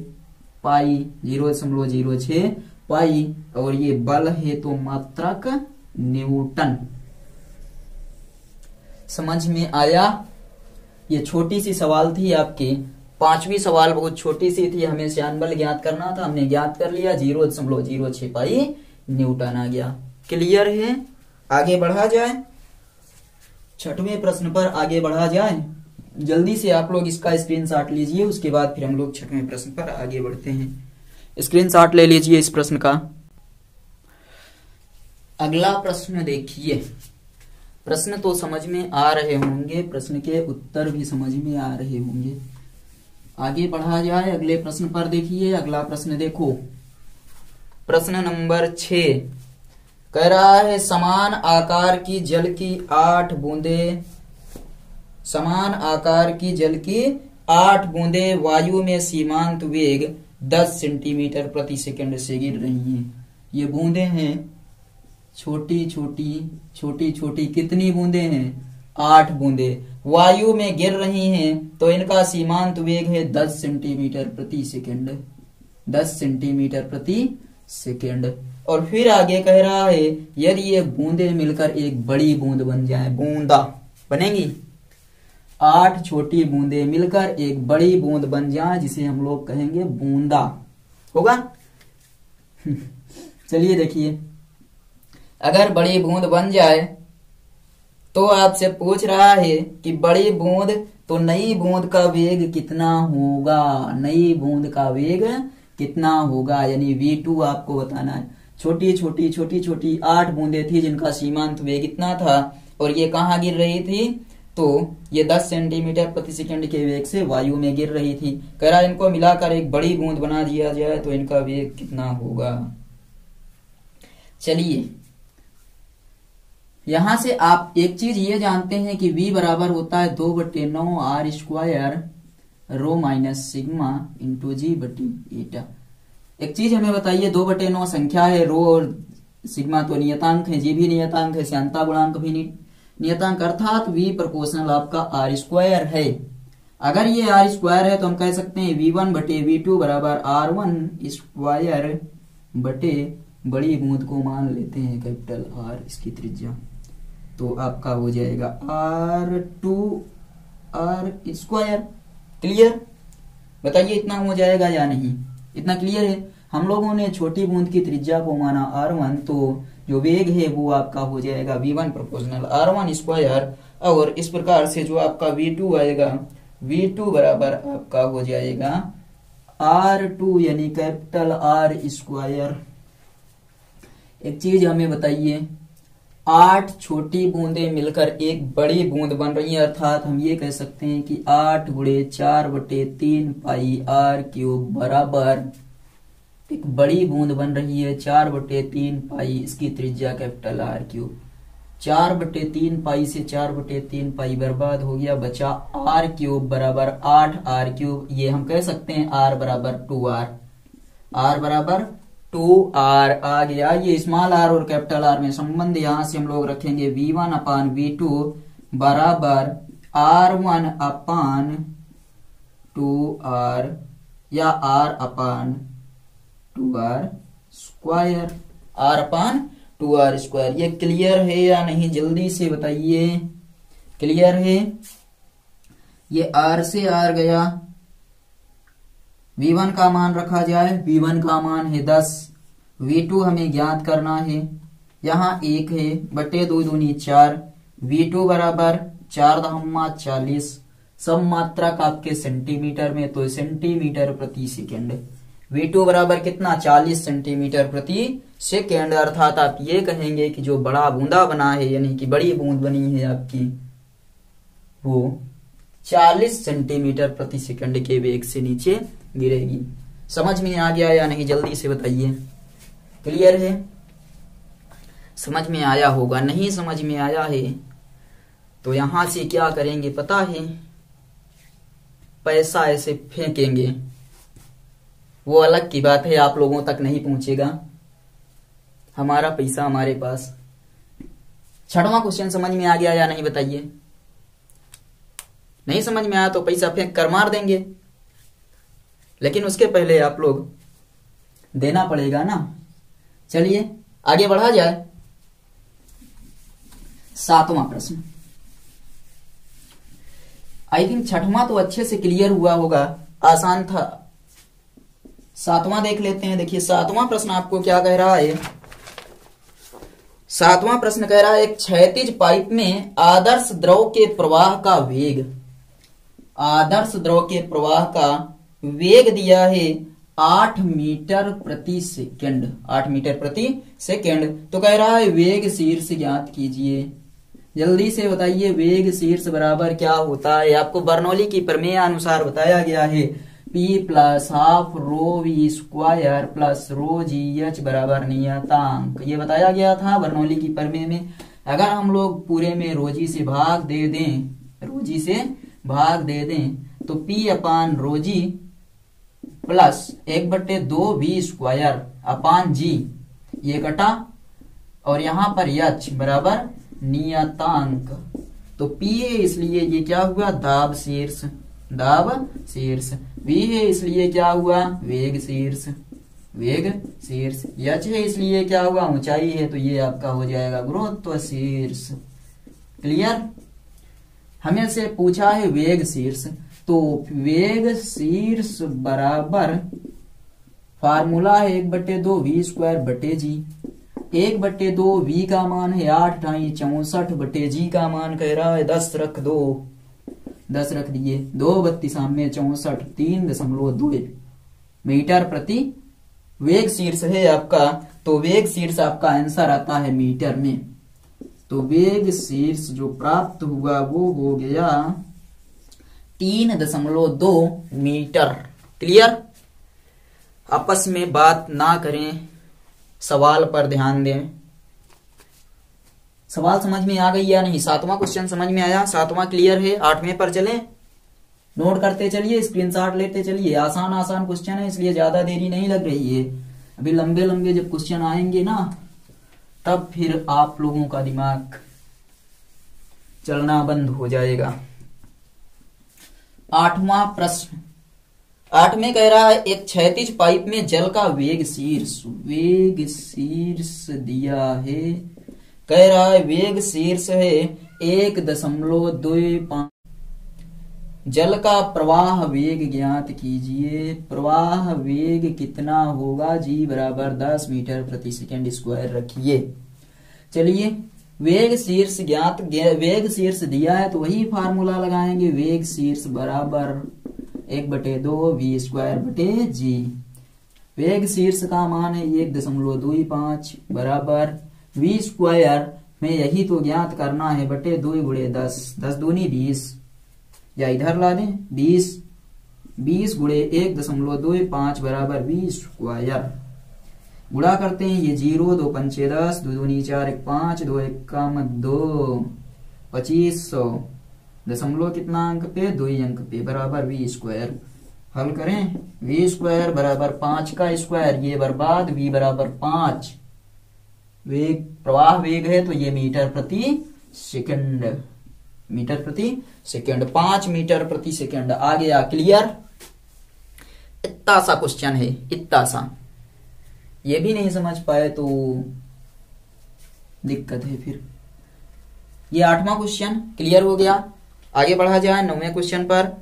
पाई 0.06 पाई, और ये बल है तो मात्रक न्यूटन। समझ में आया? ये छोटी सी सवाल थी आपकी, 5वीं सवाल बहुत छोटी सी थी, हमें श्यान बल ज्ञात करना था, हमने ज्ञात कर लिया, 0.06 पाई न्यूटन आ गया। क्लियर है? आगे बढ़ा जाए, 6वें प्रश्न पर आगे बढ़ा जाए। जल्दी से आप लोग इसका स्क्रीनशॉट लीजिए, उसके बाद फिर हम लोग 6वें प्रश्न पर आगे बढ़ते हैं। स्क्रीनशॉट ले लीजिए इस प्रश्न का। अगला प्रश्न देखिए। प्रश्न तो समझ में आ रहे होंगे, प्रश्न के उत्तर भी समझ में आ रहे होंगे। आगे बढ़ा जाए अगले प्रश्न पर। देखिए अगला प्रश्न देखो, प्रश्न नंबर 6 कह रहा है समान आकार की जल की 8 बूंदें, समान आकार की जल की 8 बूंदें वायु में सीमांत वेग 10 सेंटीमीटर प्रति सेकंड से गिर रही हैं। ये बूंदें हैं, छोटी छोटी कितनी बूंदें हैं? 8 बूंदें वायु में गिर रही हैं, तो इनका सीमांत वेग है 10 सेंटीमीटर प्रति सेकंड, 10 सेंटीमीटर प्रति सेकंड। और फिर आगे कह रहा है यदि ये बूंदें मिलकर एक बड़ी बूंद बन जाए, बूंदा बनेंगी, 8 छोटी बूंदें मिलकर एक बड़ी बूंद बन जाए, जिसे हम लोग कहेंगे बूंदा, होगा? चलिए देखिए, अगर बड़ी बूंद बन जाए तो आपसे पूछ रहा है कि बड़ी बूंद, तो नई बूंद का वेग कितना होगा, नई बूंद का वेग कितना होगा, यानी v2 आपको बताना है। छोटी छोटी 8 बूंदें थी जिनका सीमांत वेग इतना था, और ये कहाँ गिर रही थी? तो ये 10 सेंटीमीटर प्रति सेकंड के वेग से वायु में गिर रही थी। कह रहा इनको मिलाकर एक बड़ी बूंद बना दिया जाए तो इनका वेग कितना होगा। चलिए यहां से आप एक चीज ये जानते हैं कि v बराबर होता है 2/9 r square rho minus sigma into जी बटी एटा। एक चीज हमें बताइए, 2/9 संख्या है, रो और सिग्मा तो नियतांक है, जी भी नियतांक है, श्यानता गुणांक भी नियतांक, अर्थात v प्रोपोर्शनल आपका r स्क्वायर है। अगर ये r स्क्वायर है तो हम कह सकते हैं v1 बटे v2 बराबर r1 स्क्वायर बटे बड़ी बूंद को मान लेते हैं कैपिटल R, इसकी त्रिज्या, तो आपका हो जाएगा r2 r स्क्वायर। क्लियर? बताइए इतना हो जाएगा या नहीं? इतना क्लियर है? हम लोगों ने छोटी बूंद की त्रिज्या को माना r1, तो जो वेग है वो आपका हो जाएगा v1 प्रोपोर्शनल r1 स्क्वायर, और इस प्रकार से जो आपका v2 आएगा, v2 बराबर आपका हो जाएगा r2 यानी कैपिटल R स्क्वायर। एक चीज हमें बताइए, 8 छोटी बूंदें मिलकर एक बड़ी बूंद बन रही है, अर्थात हम ये कह सकते हैं कि 8 गुणे 4/3 पाई r³ बराबर एक बड़ी बूंद बन रही है 4/3 पाई, इसकी त्रिज्या कैपिटल R³। 4/3 पाई से 4/3 पाई बर्बाद हो गया, बचा r³ बराबर 8r³। ये हम कह सकते हैं r बराबर 2r, r बराबर 2r आ गया। ये स्मॉल r और कैपिटल R में संबंध, यहां से हम लोग रखेंगे v1 अपान v2 बराबर r1 अपान 2r या r अपान 2r स्क्वायर, r अपान 2r स्क्वायर। ये क्लियर है या नहीं? जल्दी से बताइए, क्लियर है? ये r से r गया, v1 का मान रखा जाए, v1 का मान है 10, v2 हमें ज्ञात करना है, यहाँ 1 है, बटे 2 दूनी 4, v2 बराबर 4×40, सब मात्रक आपके सेंटीमीटर में, तो सेंटीमीटर प्रति सेकंड। v2 बराबर कितना? 40 सेंटीमीटर प्रति सेकंड, अर्थात आप ये कहेंगे कि जो बड़ा बूंदा बना है, यानी कि बड़ी बूंद बनी है आपकी, वो 40 सेंटीमीटर प्रति सेकंड के वेग से नीचे गिरेगी। समझ में आ गया या नहीं? जल्दी से बताइए, क्लियर है? समझ में आया होगा। नहीं समझ में आया है तो यहां से क्या करेंगे पता है? पैसा ऐसे फेंकेंगे, वो अलग की बात है, आप लोगों तक नहीं पहुंचेगा, हमारा पैसा हमारे पास। छठवां क्वेश्चन समझ में आ गया या नहीं बताइए? नहीं समझ में आया तो पैसा फेंक कर मार देंगे, लेकिन उसके पहले आप लोग देना पड़ेगा ना। चलिए आगे बढ़ा जाए। सातवां प्रश्न, आई थिंक छठवां तो अच्छे से क्लियर हुआ होगा, आसान था। सातवां देख लेते हैं। देखिए सातवां प्रश्न आपको क्या कह रहा है। सातवां प्रश्न कह रहा है एक क्षैतिज पाइप में आदर्श द्रव के प्रवाह का वेग, आदर्श द्रव के प्रवाह का वेग दिया है 8 मीटर प्रति सेकंड, 8 मीटर प्रति सेकंड। तो कह रहा है वेग शीर्ष ज्ञात कीजिए। जल्दी से बताइए वेग शीर्ष बराबर क्या होता है। आपको बर्नौली की प्रमेय अनुसार बताया गया है P plus half rho v square plus rho g h बराबर नियतांक। ये बताया गया था बर्नौली की प्रमेय में। अगर हम लोग पूरे में रोजी से भाग दे दें, रोजी से भाग दे दें तो P अपान रोजी प्लस 1/2 वी स्क्वायर अपान जी, ये कटा और यहां पर एच बराबर नियतांक। तो P है इसलिए ये क्या हुआ दाब शीर्ष, दाब शीर्ष। V है इसलिए क्या हुआ वेग शीर्ष, वेग शीर्ष। H है इसलिए क्या हुआ ऊंचाई है, तो ये आपका हो जाएगा गुरुत्व शीर्ष। क्लियर? हमें से पूछा है वेग शीर्ष, तो वेग शीर्ष बराबर फार्मूला है 1/2 वी स्क्वायर बटे जी। 1/2 वी का मान है 8 ढाई 64 बटे जी का मान कह रहा है 10 रख दो, 10 रख दिए, 2 32 में 64 3.2 मीटर प्रति वेग शीर्ष है आपका। तो वेग शीर्ष आपका आंसर आता है मीटर में। तो वेग शीर्ष जो प्राप्त हुआ वो हो गया 3.2 मीटर। क्लियर? आपस में बात ना करें, सवाल पर ध्यान दें। सवाल समझ में आ गई या नहीं? सातवां क्वेश्चन समझ में आया? सातवां क्लियर है? आठवें पर चलें, नोट करते चलिए, स्क्रीनशॉट लेते चलिए। आसान आसान क्वेश्चन है इसलिए ज्यादा देरी नहीं लग रही है। अभी लंबे लंबे जब क्वेश्चन आएंगे ना तब फिर आप लोगों का दिमाग चलना बंद हो जाएगा। आठवां प्रश्न, 8 में कह रहा है एक क्षैतिज पाइप में जल का वेग शीर्ष, वेग शीर्ष दिया है। कह रहा है वेग शीर्ष है 1.25। जल का प्रवाह वेग ज्ञात कीजिए। प्रवाह वेग कितना होगा जी बराबर 10 मीटर प्रति सेकंड स्क्वायर रखिए। चलिए वेग शीर्ष ज्ञात, वेग शीर्ष दिया है तो वही फार्मूला लगाएंगे। वेग शीर्ष बराबर 1/2 वी स्क्वायर बटे जी। वेग शीर्ष का मान है 1.25 बराबर वी स्क्वायर में यही तो ज्ञात करना है बटे 2 गुणे 10, 10 दूनी 20, या इधर ला दें 20, 20 गुणे 1.25 बराबर वी स्क्वायर। गुणा करते हैं ये 0 2 पंचे 10, 2 दूनी 4 1 5, 2 1 2 2500 दशमलव कितना अंक पे 2 अंक पे बराबर वी स्क्वायर। हल करें वी स्क्वायर बराबर 5 का स्क्वायर, ये बर्बाद वी बराबर 5। वेग प्रवाह वेग है तो ये मीटर प्रति सेकंड, मीटर प्रति सेकंड, 5 मीटर प्रति सेकंड आ गया। क्लियर? इतना सा क्वेश्चन है, इतना सा। ये भी नहीं समझ पाए तो दिक्कत है फिर। ये 8वां क्वेश्चन क्लियर हो गया। आगे बढ़ा जाए 9वें क्वेश्चन पर।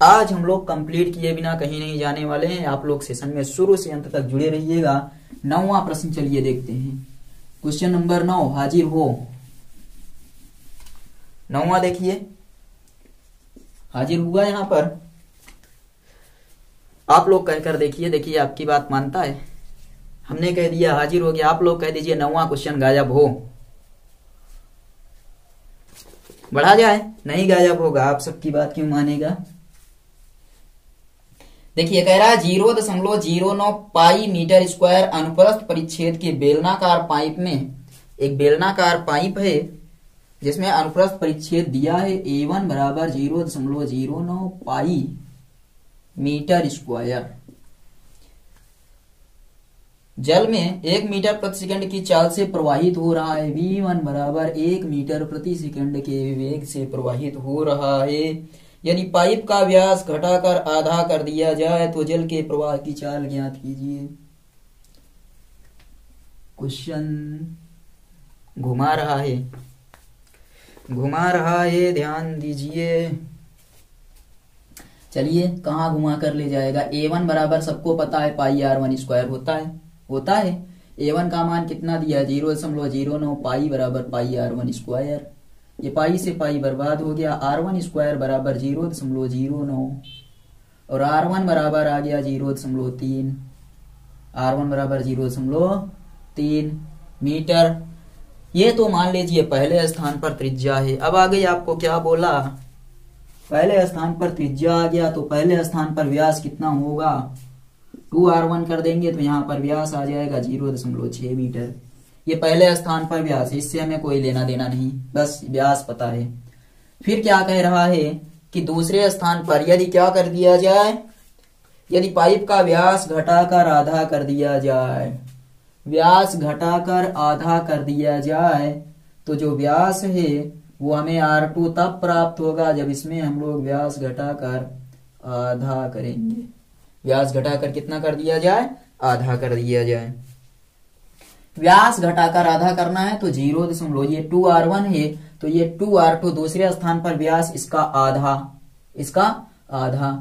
आज हम लोग कंप्लीट किए बिना कहीं नहीं जाने वाले हैं। आप लोग सेशन में शुरू से अंत तक जुड़े रहिएगा। 9वां प्रश्न चलिए देखते हैं। क्वेश्चन नंबर 9 हाजिर हो। 9वां देखिए, हाजिर हुआ यहां पर। आप लोग कहकर देखिए, देखिए आपकी बात मानता है। हमने कह दिया हाजिर हो गया, आप लोग कह दीजिए 9वां क्वेश्चन गायब हो। बढ़ा जाए, नहीं गायब होगा, आप सबकी बात क्यों मानेगा। देखिए कह रहा है 0.09 पाई मीटर स्क्वायर अनुप्रस्थ परिच्छेद के बेलनाकार पाइप में, एक बेलनाकार पाइप है जिसमें अनुप्रस्थ परिच्छेद दिया है A1 बराबर 0.09 पाई मीटर स्क्वायर। जल में 1 मीटर प्रति सेकंड की चाल से प्रवाहित हो रहा है। v1 बराबर 1 मीटर प्रति सेकंड के वेग से प्रवाहित हो रहा है। यदि पाइप का व्यास घटाकर आधा कर दिया जाए तो जल के प्रवाह की चाल ज्ञात कीजिए। क्वेश्चन घुमा रहा है, ध्यान दीजिए। चलिए कहाँ घुमा कर ले जाएगा। a1 बराबर सबको पता है पाई r1 स्क्वायर होता है। a1 का मान कितना दिया, 0.09 पाई बराबर पाई r1 स्क्वायर। ये पाई से पाई बर्बाद हो गया। r1 स्क्वायर बराबर 0.09 और r1 बराबर आ गया 0.3। r1 बराबर 0.3 मीटर। ये तो मान लीजिए पहले स्थान पर त्रिज्या है। अब आगे आपको क्या बोला, पहले स्थान पर त्रिज्या आ गया तो पहले स्थान पर व्यास कितना होगा, 2r1 कर देंगे तो यहाँ पर व्यास आ जाएगा 0.6 मीटर। ये पहले स्थान पर व्यास, इससे हमें कोई लेना देना नहीं, बस व्यास पता है। फिर क्या कह रहा है कि दूसरे स्थान पर यदि क्या कर दिया जाए, यदि पाइप का व्यास घटाकर आधा कर दिया जाए, व्यास घटाकर आधा कर दिया जाए तो जो व्यास है वो हमें R2 तब प्राप्त होगा जब इसमें हम लोग व्यास घटाकर आधा करेंगे। व्यास घटाकर कितना कर दिया जाए, आधा कर दिया जाए। व्यास घटाकर आधा करना है तो 0. ये 2r1 है तो ये 2r2 दूसरे स्थान पर व्यास इसका आधा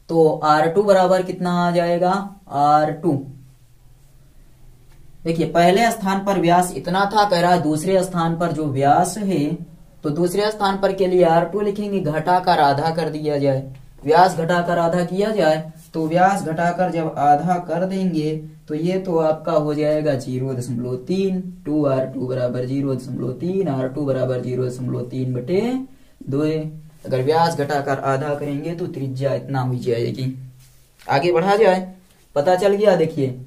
तो R2 बराबर कितना आ जाएगा, R2। देखिए पहले स्थान पर व्यास इतना था, कह रहा दूसरे स्थान पर जो व्यास है तो दूसरे स्थान पर के लिए R2 लिखेंगे, घटाकर आधा कर दिया जाए। व्यास घटाकर आधा किया जाए तो व्यास घटाकर जब आधा कर देंगे तो ये तो आपका हो जाएगा 0.3। 2r2 बराबर 0.3, R2 बराबर 0.3/2। अगर व्यास घटाकर आधा करेंगे तो त्रिज्या इतना हो जाएगी। आगे बढ़ा जाए, पता चल गया। देखिए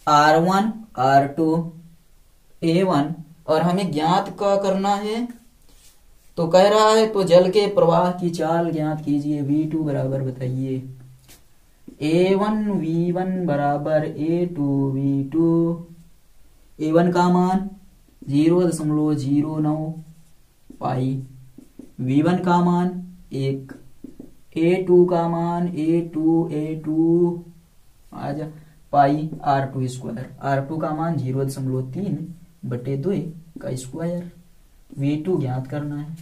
R1 R2 A1 और हमें ज्ञात का करना है तो कह रहा है तो जल के प्रवाह की चाल ज्ञात कीजिए। V2 बराबर बताइए, A1 V1 बराबर A2 V2। A1 का मान 0.09 पाई, V1 का मान 1, A2 का मान A2 आजा पाई R2 स्क्वायर। R2 का मान 0.3/2 का स्क्वायर। V2 ज्ञात करना है।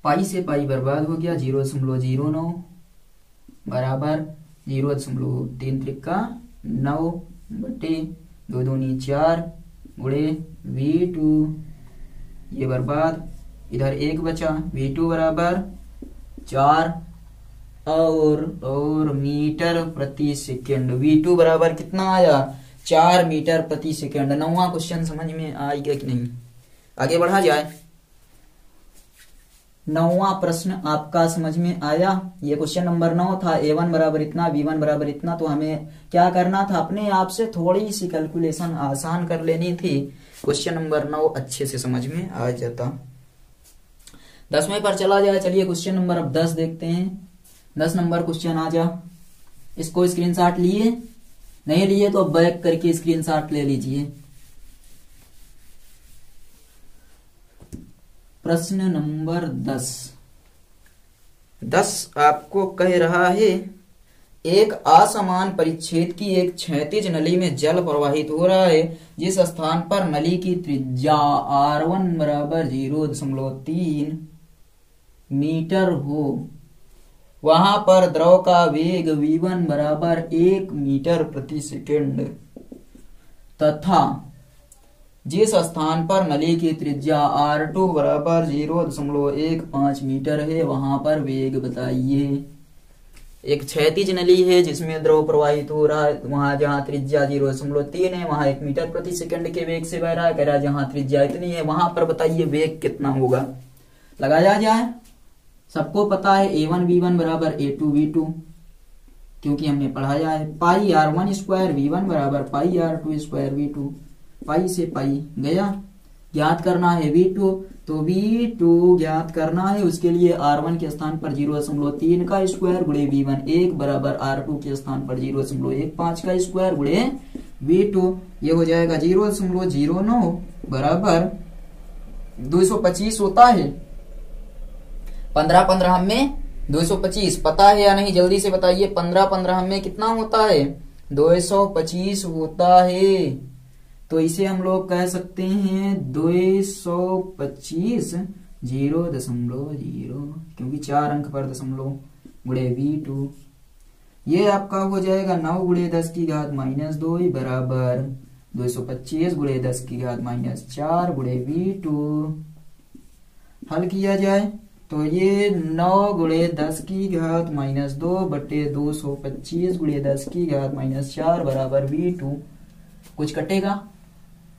पाई से पाई बर्बाद हो गया, 0.09 बराबर 0.3 त्रिका 9/2 दूनी 4 गुणे V2। ये बर्बाद, इधर 1 बचा। V2 बराबर 4 और मीटर प्रति सेकेंड। V2 बराबर कितना आया, 4 मीटर प्रति सेकेंड। 9वां क्वेश्चन समझ में आएगा कि नहीं। आगे बढ़ा जाए। 9वां प्रश्न आपका समझ में आया। ये क्वेश्चन नंबर 9 था। A1 बराबर इतना, V1 बराबर इतना। तो हमें क्या करना था, अपने आप से थोड़ी सी कैलकुलेशन आसान कर लेनी थी। क्वेश्चन नंबर 9 अच्छे से समझ में आ जाता। 10वें पर चला जाए। चलिए क्वेश्चन नंबर अब 10 देखते हैं। 10 नंबर क्वेश्चन आ जा। इसको स्क्रीनशॉट लिए, नहीं लिए तो बैक करके स्क्रीनशॉट ले लीजिए। प्रश्न नंबर 10 आपको कह रहा है एक असमान परिच्छेद की एक क्षैतिज नली में जल प्रवाहित हो रहा है। जिस स्थान पर नली की त्रिज्या R1 बराबर 0.3 मीटर हो वहां पर द्रव का वेग V1 बराबर 1 मीटर प्रति सेकेंड तथा जिस स्थान पर नली की त्रिज्या R2 बराबर 0.15 मीटर है वहां पर वेग बताइए। एक क्षैतिज नली है जिसमें द्रव प्रवाहित हो रहा है। वहां जहां त्रिज्या 0.3 है वहां 1 मीटर प्रति सेकंड के वेग से बह रहा है। कह रहा है जहां त्रिज्या इतनी है वहां पर बताइए वेग कितना होगा। लगाया जाए। सबको पता है A1 V1 बराबर A2 V2 क्योंकि हमने पढ़ाया है। पाई R1 स्क्वायर V1 बराबर पाई R2 स्क्वायर V2। पाई से पाई गया। ज्ञात करना है V2 तो V2 ज्ञात करना है। उसके लिए R1 के स्थान पर 0.3 का स्क्वायर गुणे V1 1 बराबर R2 के स्थान पर 0.15 का स्क्वायर गुणे V2 ये हो जाएगा 0.09 बराबर 225 होता है। 15 में 225 पता है या नहीं, जल्दी से बताइए। 15 में कितना होता है? 225 होता है। तो इसे हम लोग कह सकते हैं 225 0.0 क्योंकि 4 अंक पर दशमलव गुणे V2। ये आपका हो जाएगा 9 गुणे 10 की घात -2 बराबर 225 गुणे 10 की घात -4 गुणे V2। हल किया जाए तो ये 9 गुणे 10 की घात -2 बटे 225 गुणे 10 की घात -4 बराबर V2। कुछ कटेगा?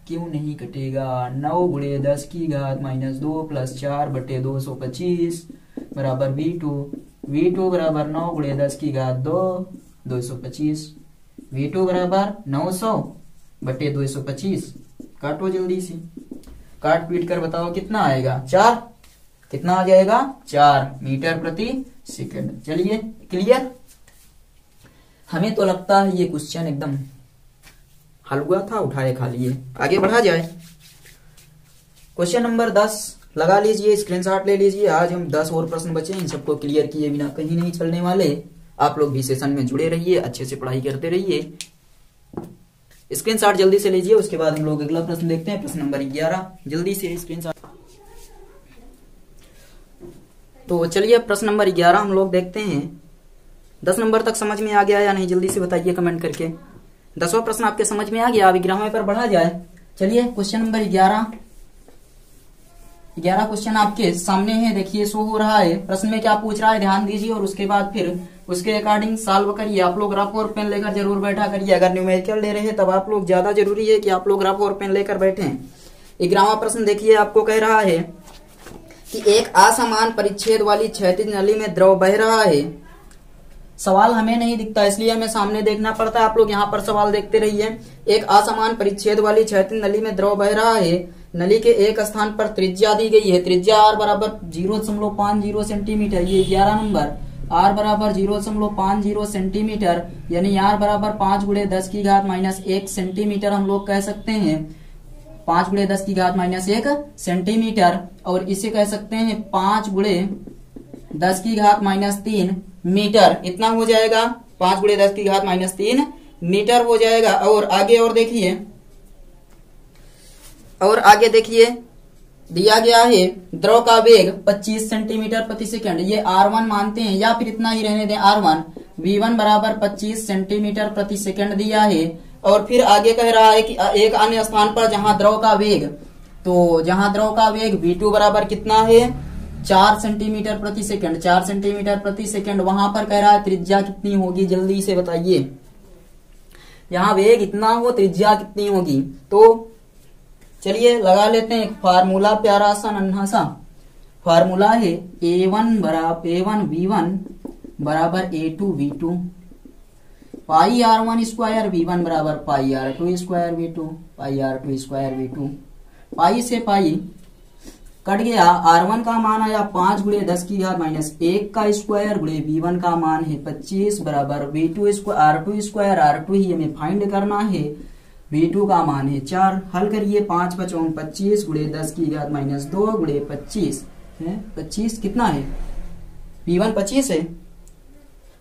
क्यों नहीं कटेगा। 9 गुणे 10 की घात -2 प्लस 4 बटे 225 बराबर V2। V2 बराबर 9 गुणे 10 की घात 225। V2 बराबर 900 बटे 225। काटो जल्दी से, काट पीट कर बताओ कितना आएगा। 4। कितना आ जाएगा? 4 मीटर प्रति सेकंड। चलिए क्लियर। हमें तो लगता है ये क्वेश्चन एकदम हलवा था, उठाए खा लिए। आगे बढ़ा जाए। क्वेश्चन नंबर 10 लगा लीजिए, स्क्रीनशॉट ले लीजिए। आज हम 10 और प्रश्न बचे, इन सबको क्लियर किए बिना कहीं नहीं चलने वाले। आप लोग भी सेशन में जुड़े रहिए, अच्छे से पढ़ाई करते रहिए। स्क्रीनशॉट जल्दी से लीजिए, उसके बाद हम लोग अगला प्रश्न देखते हैं, प्रश्न नंबर 11। जल्दी से स्क्रीनशॉट। तो चलिए प्रश्न नंबर 11 हम लोग देखते हैं। 10 नंबर तक समझ में आ गया या नहीं, जल्दी से बताइए कमेंट करके। 10वां प्रश्न आपके समझ में आ गया? अब 11वें पर बढ़ा जाए। चलिए क्वेश्चन नंबर 11 क्वेश्चन आपके सामने है, देखिए शो हो रहा है। प्रश्न में क्या पूछ रहा है ध्यान दीजिए, और उसके बाद फिर उसके अकॉर्डिंग सॉल्व करिए। आप लोग रफ और पेन लेकर जरूर बैठा करिए। अगर न्यूमेरिकल ले रहे हैं तब आप लोग ज्यादा जरूरी है कि आप लोग रफ और पेन लेकर बैठे। 11वां प्रश्न देखिए, आपको कह रहा है कि एक असमान परिच्छेद वाली क्षैतिज नली में द्रव बह रहा है। सवाल हमें नहीं दिखता इसलिए हमें सामने देखना पड़ता है। आप लोग यहाँ पर सवाल देखते रहिए। एक असमान परिच्छेद वाली क्षैतिज नली में द्रव बह रहा है। नली के एक स्थान पर त्रिज्या दी गई है। त्रिज्या r बराबर 0.50 सेंटीमीटर, ये 11 नंबर। r बराबर 0.50 सेंटीमीटर, यानी r बराबर 5 गुणे 10 की घात -1 सेंटीमीटर हम लोग कह सकते हैं। 5 गुणे 10 की घात -1 सेंटीमीटर, और इसे कह सकते हैं 5 गुणे 10 की घात -3 मीटर। इतना हो जाएगा, 5 गुणे 10 की घात -3 मीटर हो जाएगा। और आगे आगे देखिए दिया गया है द्रव का वेग 25 सेंटीमीटर प्रति सेकंड। ये R1 मानते हैं, या फिर इतना ही रहने दें R1। V1 बराबर 25 सेंटीमीटर प्रति सेकंड दिया है। और फिर आगे कह रहा है कि एक अन्य स्थान पर जहां द्रव का वेग, तो जहां द्रव का वेग V2 बराबर कितना है? 4 सेंटीमीटर प्रति सेकंड। 4 सेंटीमीटर प्रति सेकंड। वहां पर कह रहा है त्रिज्या कितनी होगी, जल्दी से बताइए। यहाँ वेग इतना हो, त्रिज्या कितनी होगी? तो चलिए लगा लेते हैं एक फार्मूला, प्यारा सा नन्हा सा फार्मूला है। A1 V1 बराबर A2 V2, पाई R1 स्क्वायर V1 बराबर पाई R2 स्क्वायर V2, पाई R2 स्क्वायर V2। पाई से पाई कट गया। R1 का मान आया 5 गुणे 10 की घात -1 का स्क्वायर गुणे V1 का मान है 25 बराबर V2 square R2 square. R2 ही हमें फाइंड करना है। V2 का मान है 4। हल करिए। 5 × 5 = 25 गुणे 10 की घात -2 गुणे 25 है 25। कितना है? V1 25 है।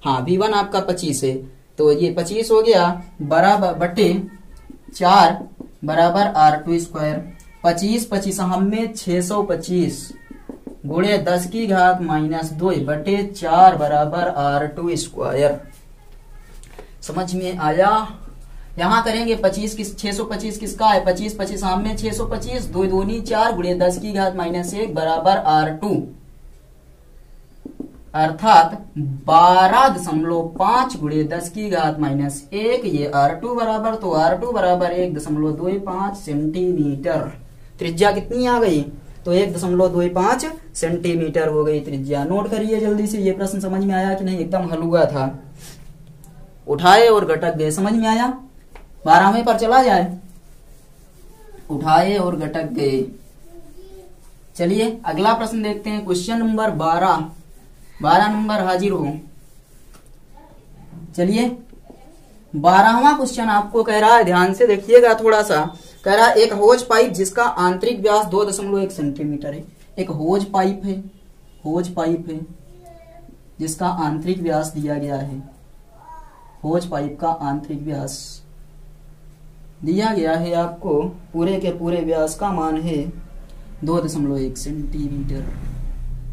हाँ V1 आपका 25 है, तो ये 25 हो गया बराबर बटे 4 बराबर R2 स्क्वायर। 25 हम में 625 गुणे 10 की घात -2 बटे 4 बराबर R2 स्क्वायर। समझ में आया? यहाँ करेंगे 625 किसका है? 25 हम में 625, 2 दूनी 4 गुणे 10 की घात -1 बराबर R2, अर्थात 12.5 गुणे 10 की घात -1। ये R2 बराबर, तो R2 बराबर 1.25 सेंटीमीटर। त्रिज्या कितनी आ गई? तो 1.25 सेंटीमीटर हो गई त्रिज्या। नोट करिए जल्दी से। ये प्रश्न समझ में आया कि नहीं? एकदम हलुआ था, उठाए और गटक गए। समझ में आया? 12वें पर चला जाए। उठाए और गटक गए। चलिए अगला प्रश्न देखते हैं। क्वेश्चन नंबर 12 नंबर हाजिर हो। चलिए 12वां क्वेश्चन आपको कह रहा है, ध्यान से देखिएगा थोड़ा सा। कह रहा है एक होज पाइप जिसका आंतरिक व्यास 2.1 सेंटीमीटर है। एक होज पाइप है, होज पाइप है जिसका आंतरिक व्यास दिया गया है। होज पाइप का आंतरिक व्यास दिया गया है आपको, पूरे के पूरे व्यास का मान है 2.1 सेंटीमीटर।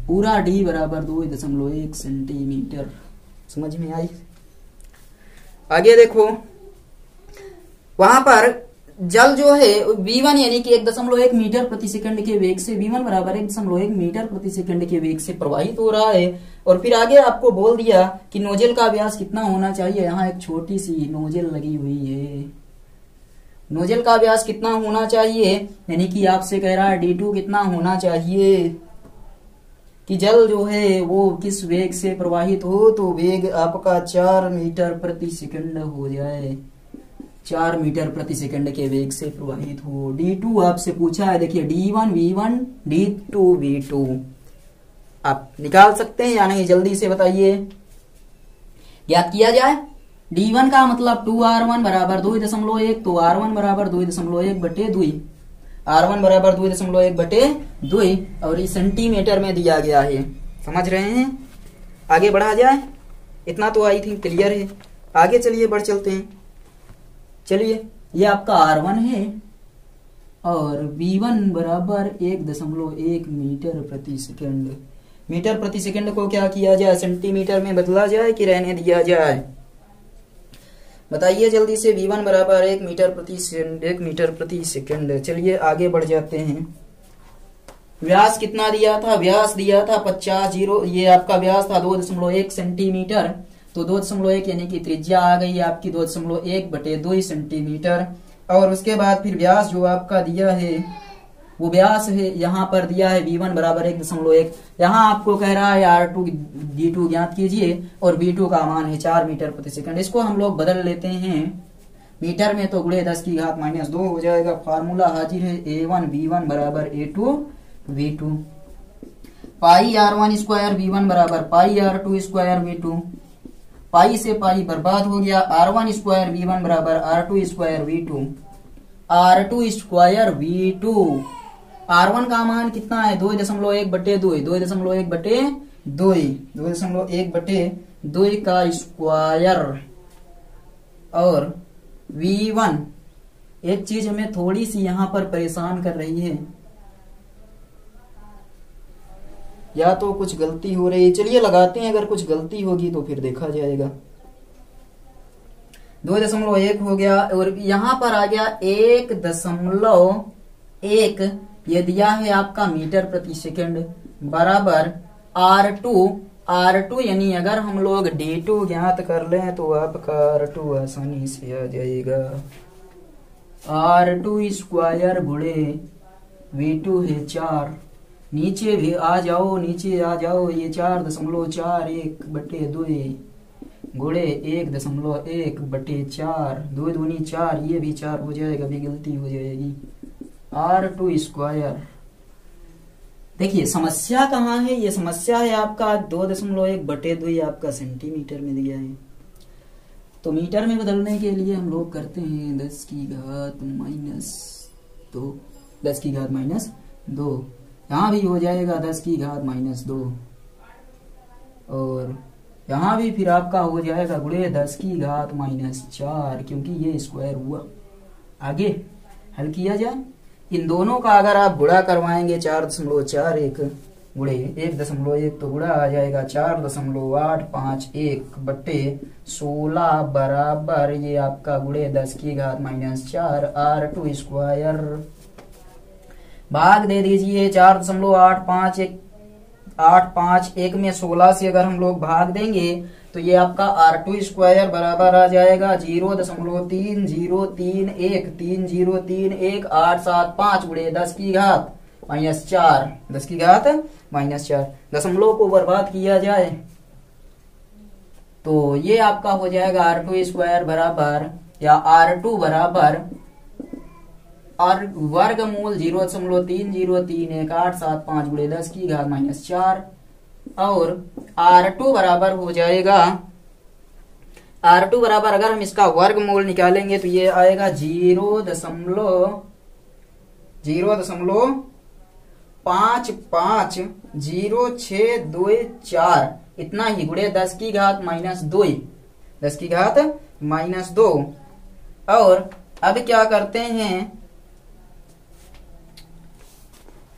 पूरा डी बराबर 2.1 सेंटीमीटर। समझ में आई? आगे देखो, वहां पर जल जो है V1 यानी कि 1.1 मीटर प्रति सेकंड के वेग से, V1 बराबर 1.1 मीटर प्रति सेकंड के वेग से प्रवाहित हो रहा है। और फिर आगे आपको बोल दिया कि नोजल का व्यास कितना होना चाहिए। यहाँ एक छोटी सी नोजल लगी हुई है। नोजल का व्यास कितना होना चाहिए, यानी कि आपसे कह रहा है D2 कितना होना चाहिए कि जल जो है वो किस वेग से प्रवाहित हो। तो वेग आपका 4 मीटर प्रति सेकंड हो जाए, 4 मीटर प्रति सेकंड के वेग से प्रवाहित हो। D2 आपसे पूछा है, देखिए D1 V1 D2 V2 आप निकाल सकते हैं या नहीं, जल्दी से बताइए। ज्ञात किया जाए। D1 का मतलब 2R1 बराबर 2.1, तो R1 बराबर 2.1 बटे 2, R1 बराबर 2.1 बटे 2 और इस सेंटीमीटर में दिया गया है। समझ रहे हैं? आगे बढ़ा जाए। इतना तो आई थिंक क्लियर है। आगे चलिए बढ़ चलते हैं। चलिए, ये आपका R1 है और V1 बराबर 1.1 मीटर प्रति सेकंड। मीटर प्रति सेकंड को क्या किया जाए, सेंटीमीटर में बदला जाए कि रहने दिया जाए, बताइए जल्दी से। V1 बराबर 1 मीटर प्रति सेकंड। चलिए आगे बढ़ जाते हैं। व्यास कितना दिया था, व्यास दिया था 50, ये आपका व्यास था 2.1 सेंटीमीटर। तो 2.1 यानी कि त्रिज्या आ गई आपकी 2.1 बटे 2 सेंटीमीटर। और उसके बाद फिर व्यास जो आपका दिया है वो व्यास है, यहाँ पर दिया है V1 बराबर 1.1। यहाँ आपको कह रहा है R2 D2 ज्ञात कीजिए और V2 का मान है 4 मीटर प्रति सेकंड। इसको हम लोग बदल लेते हैं मीटर में, तो गुणे 10 की घात -2 हो जाएगा। फार्मूला हाजिर है, A1 V1 बराबर A2 V2। पाई R1 स्क्वायर V1 बराबर पाई R2 स्क्वायर V2। पाई से पाई बर्बाद हो गया। R1 स्क्वायर V1 बराबर R2 square V2। R2 square V2। R1 का मान कितना है, 2.1 बटे 2, 2.1 बटे 2, 2.1 बटे 2 का स्क्वायर। और V1, एक चीज हमें थोड़ी सी यहाँ पर परेशान कर रही है, या तो कुछ गलती हो रही है। चलिए लगाते हैं, अगर कुछ गलती होगी तो फिर देखा जाएगा। 2.1 हो गया और यहाँ पर आ गया 1.1, ये दिया है आपका मीटर प्रति सेकंड बराबर R2 यानी अगर हम लोग D2 ज्ञात कर लें तो आपका R2 आसानी से आ जाएगा। R2 स्क्वायर गुणे V2 है 4, नीचे भी आ जाओ, नीचे आ जाओ, ये 4.41 बटे 2 गुणे 1.1 बटे 4, 2 दूनी 4, ये भी 4 हो जाएगा, भी गलती हो जाएगी। R2 square. देखिए समस्या कहाँ है, ये समस्या है आपका 2.1 बटे 2 आपका सेंटीमीटर में दिया है। तो मीटर में बदलने के लिए हम लोग करते हैं 10 की घात -2, 10 की घात -2, यहाँ भी हो जाएगा 10 की घात -2 और यहाँ भी फिर आपका हो जाएगा गुणे 10 की घात -4, क्योंकि ये स्क्वायर हुआ। आगे हल किया जाए। इन दोनों का अगर आप गुणा करवाएंगे 4.41 गुणे 1.1 तो गुणा आ जाएगा 4.851 बटे 16 बराबर ये आपका गुणे 10 की घात -4 R2 स्क्वायर। भाग दे दीजिए 4.851 में 16 से अगर हम लोग भाग देंगे तो ये आपका R2 स्क्वायर बराबर आ जाएगा 0.3031 875 गुणे 10 की घात -4, 10 की घात -4। दशमलव को बर्बाद किया जाए तो ये आपका हो जाएगा R2 स्क्वायर बराबर या R2 बराबर और वर्गमूल 0.3031 गुणे 10 की घात -4 और R2 बराबर हो जाएगा R2 बराबर अगर हम इसका वर्गमूल निकालेंगे तो ये आएगा 0.550624 इतना ही गुणे 10 की घात माइनस 2, 10 की घात माइनस 2। और अब क्या करते हैं,